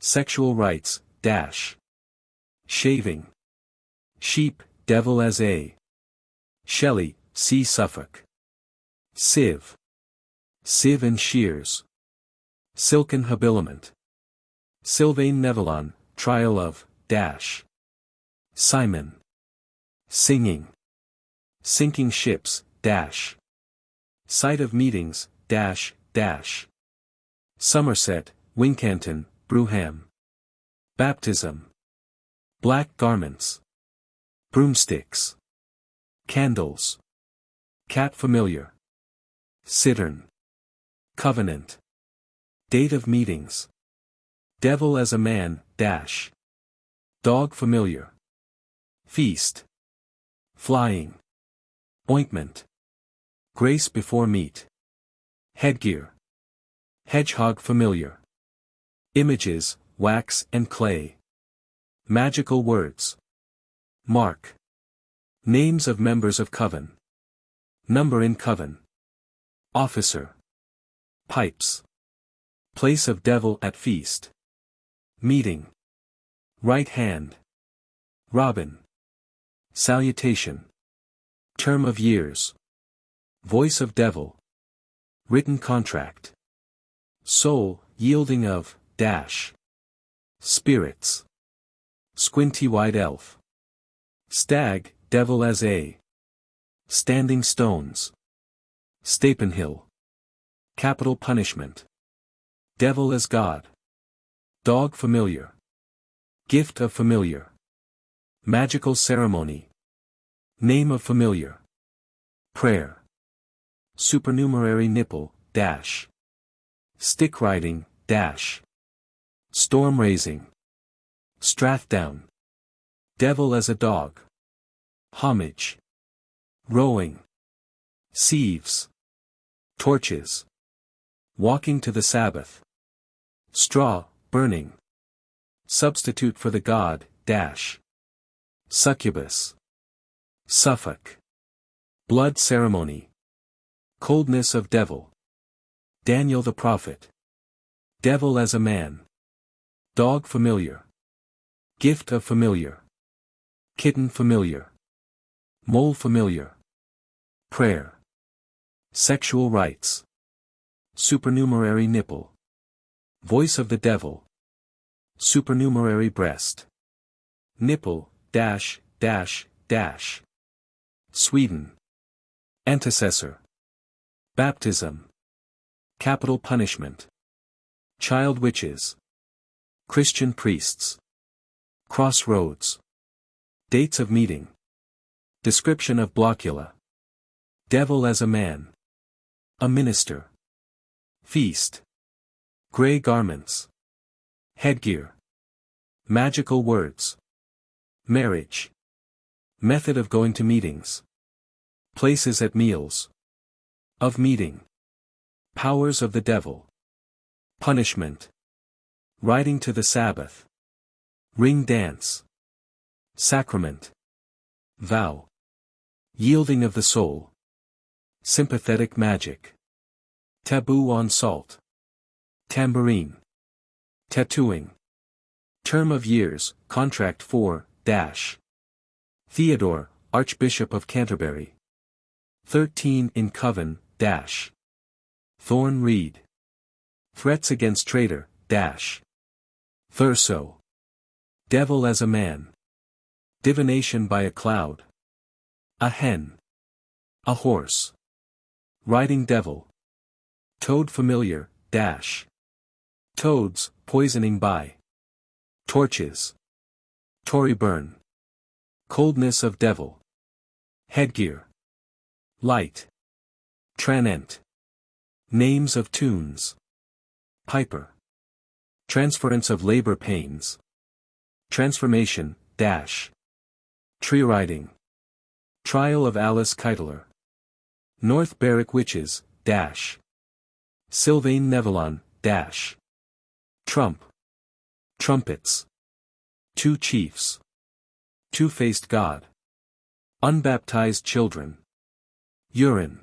sexual rights, dash, shaving, sheep, devil as a, Shelley, see Suffolk, sieve, sieve and shears, silken habiliment, Sylvain Nevelon, trial of, dash, Simon, singing, sinking ships, dash, site of meetings, dash, dash, Somerset, Wincanton, Brewham, baptism, black garments, broomsticks, candles, cat familiar, cittern, covenant, date of meetings, devil as a man, dash, dog familiar, feast, flying, ointment, grace before meat, headgear, hedgehog familiar, images, wax and clay, magical words, mark, names of members of coven, number in coven, officer, pipes, place of devil at feast, meeting, right hand, robin, salutation, term of years, voice of devil, written contract, soul, yielding of, dash, spirits, squinty-eyed elf, stag, devil as a, standing stones, Stapenhill. Capital punishment. Devil as God. Dog familiar. Gift of familiar. Magical ceremony. Name of familiar. Prayer. Supernumerary nipple, dash. Stick riding, dash. Storm raising. Strathdown. Devil as a dog. Homage. Rowing. Sieves. Torches. Walking to the Sabbath. Straw, burning. Substitute for the god, dash. Succubus. Suffolk. Blood ceremony. Coldness of devil. Daniel the prophet. Devil as a man. Dog familiar. Gift of familiar. Kitten familiar. Mole familiar. Prayer. Sexual rites. Supernumerary nipple. Voice of the devil. Supernumerary breast. Nipple, dash, dash, dash. Sweden. Antecessor. Baptism. Capital punishment. Child witches. Christian priests. Crossroads. Dates of meeting. Description of blockula. Devil as a man. A minister. Feast. Grey garments. Headgear. Magical words. Marriage. Method of going to meetings. Places at meals. Of meeting. Powers of the devil. Punishment. Riding to the Sabbath. Ring dance. Sacrament. Vow. Yielding of the soul. Sympathetic magic. Taboo on salt. Tambourine. Tattooing. Term of years, contract for, dash. Theodore, Archbishop of Canterbury. 13 in Coven, dash. Thorn reed. Threats against traitor, dash. Thurso. Devil as a man. Divination by a cloud. A hen. A horse. Riding devil. Toad familiar, dash. Toads, poisoning by. Torches. Tory burn. Coldness of devil. Headgear. Light. Tranent. Names of tunes. Piper. Transference of labor pains. Transformation, dash. Tree riding. Trial of Alice Keitler. North Berwick witches, dash. Sylvain Nevelon, dash. Trump. Trumpets. Two chiefs. Two-faced God. Unbaptized children. Urine.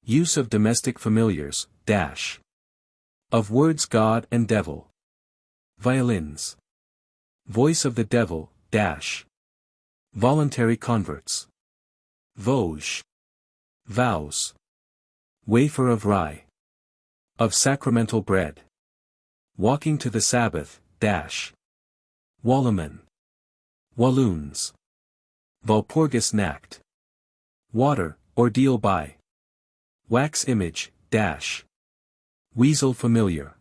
Use of domestic familiars, dash. Of words God and devil. Violins. Voice of the devil, dash. Voluntary converts. Vosges. Vows. Wafer of rye. Of sacramental bread. Walking to the Sabbath, dash. Wallaman. Walloons. Walpurgis nacht. Water, ordeal by. Wax image, dash. Weasel familiar.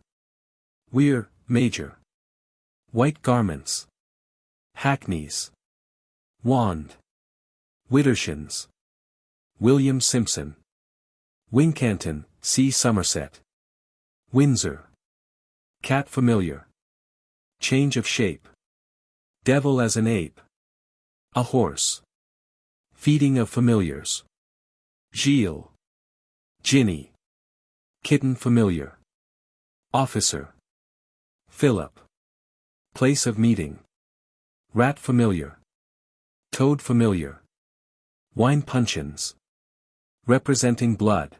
Weir, major. White garments. Hackneys. Wand. Widdershins. William Simpson. Wincanton, see Somerset. Windsor. Cat familiar. Change of shape. Devil as an ape. A horse. Feeding of familiars. Gilles. Ginny. Kitten familiar. Officer. Philip. Place of meeting. Rat familiar. Toad familiar. Wine puncheons. Representing blood.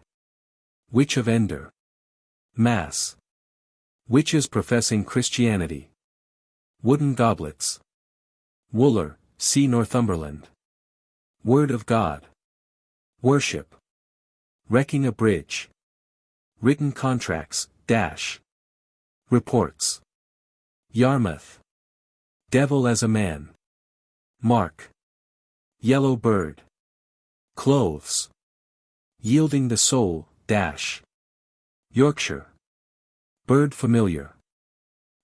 Witch of Endor. Mass. Witches professing Christianity. Wooden goblets. Wooler, see Northumberland. Word of God. Worship. Wrecking a bridge. Written contracts, dash. Reports. Yarmouth. Devil as a man. Mark. Yellow bird. Clothes. Yielding the soul, dash. Yorkshire. Bird familiar.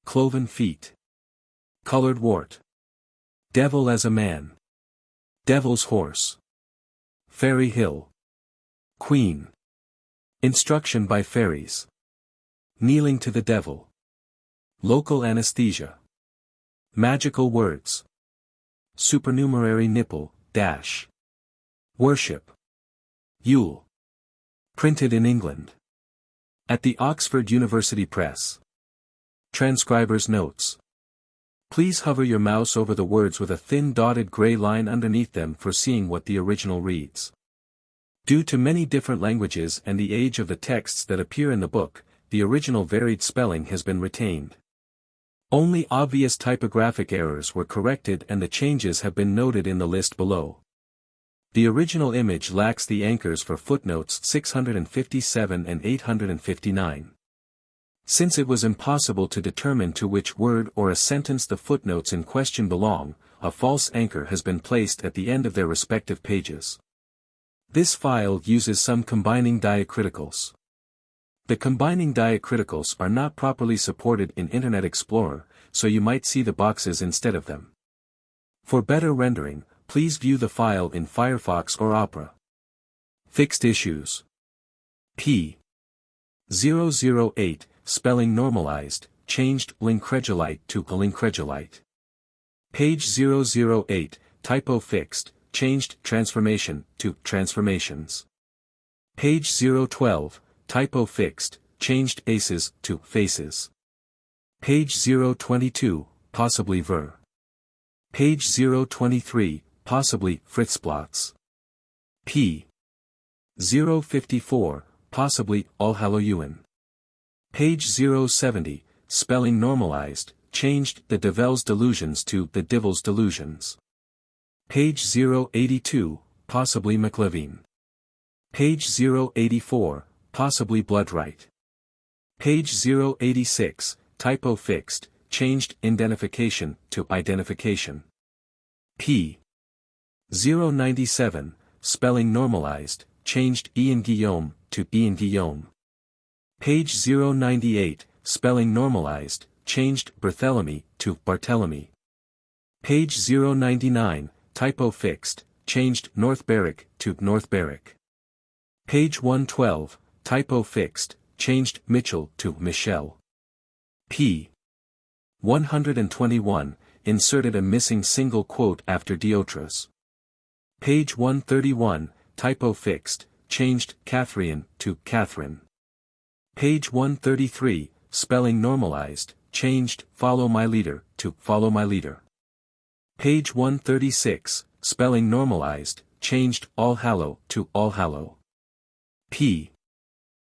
Cloven feet. Colored wart. Devil as a man. Devil's horse. Fairy hill. Queen. Instruction by fairies. Kneeling to the devil. Local anesthesia. Magical words. Supernumerary nipple, dash. Worship. Yule. Printed in England. At the Oxford University Press. Transcriber's notes. Please hover your mouse over the words with a thin dotted gray line underneath them for seeing what the original reads. Due to many different languages and the age of the texts that appear in the book, the original varied spelling has been retained. Only obvious typographic errors were corrected and the changes have been noted in the list below. The original image lacks the anchors for footnotes 657 and 859. Since it was impossible to determine to which word or a sentence the footnotes in question belong, a false anchor has been placed at the end of their respective pages. This file uses some combining diacriticals. The combining diacriticals are not properly supported in Internet Explorer, so you might see the boxes instead of them. For better rendering, please view the file in Firefox or Opera. Fixed issues. p. 008, spelling normalized, changed lincredulite to alincredulite. Page 008, typo fixed, changed transformation to transformations. Page 012, typo fixed, changed aces to faces. Page 022, possibly ver. Page 023, possibly fritzblots. p. 054, possibly Allhallowen. Page 070, spelling normalized, changed the Devil's delusions to the Devil's delusions. Page 082, possibly McLevine. Page 084, possibly Bloodwright. Page 086, typo fixed, changed indentification to identification. p. 097, spelling normalized, changed Ian Guillaume to Ian Guillaume. Page 098, spelling normalized, changed Barthélemy to Barthélemy. Page 099, typo fixed, changed North Berwick to North Berwick. Page 112, typo fixed, changed Mitchell to Michelle. p. 121, inserted a missing single quote after Diotrus. Page 131, typo fixed, changed Catherine to Catherine. Page 133, spelling normalized, changed follow my leader to follow my leader. Page 136, spelling normalized, changed Allhallow to Allhallow. p.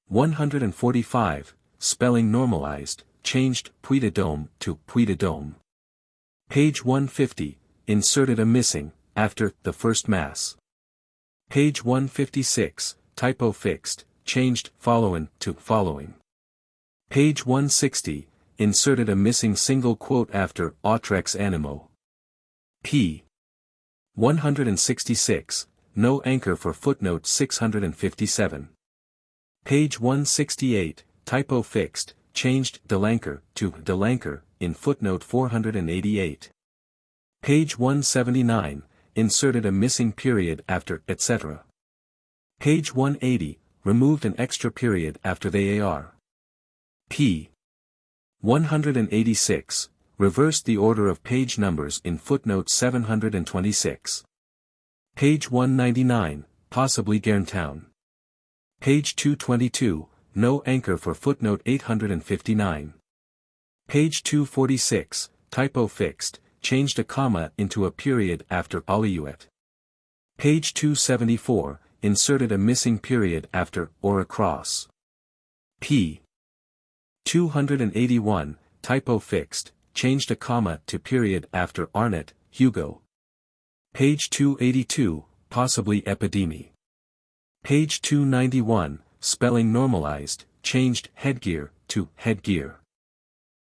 145, spelling normalized, changed Puy de Dôme to Puy de Dôme. Page 150, inserted a missing, after the first Mass. Page 156, typo fixed, changed followin' to following. Page 160, inserted a missing single quote after Autrex animo. p. 166, no anchor for footnote 657. Page 168, typo fixed, changed Delanker to Delanker, in footnote 488. Page 179, inserted a missing period after etc. Page 180, removed an extra period after the AR. p. 186, reversed the order of page numbers in footnote 726. Page 199, possibly Guerntown. Page 222, no anchor for footnote 859. Page 246, typo fixed, changed a comma into a period after Oliuet. Page 274, inserted a missing period after or across. p. 281, typo fixed, changed a comma to period after Arnett, Hugo. Page 282, possibly epidemi. Page 291, spelling normalized, changed headgear to headgear.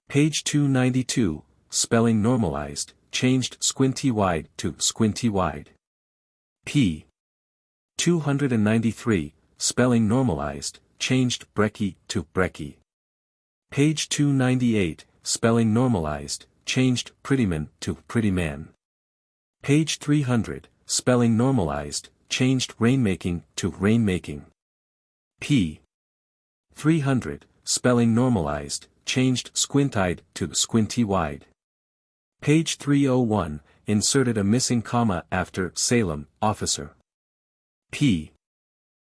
Page 292, spelling normalized, changed squinty wide to squinty wide. p. 293, spelling normalized, changed brekkie to brekkie. Page 298, spelling normalized, changed prettyman to prettyman. Page 300, spelling normalized, changed rainmaking to rainmaking. P. 300, spelling normalized, changed squint-eyed to squinty-wide. Page 301, inserted a missing comma after Salem, officer. P.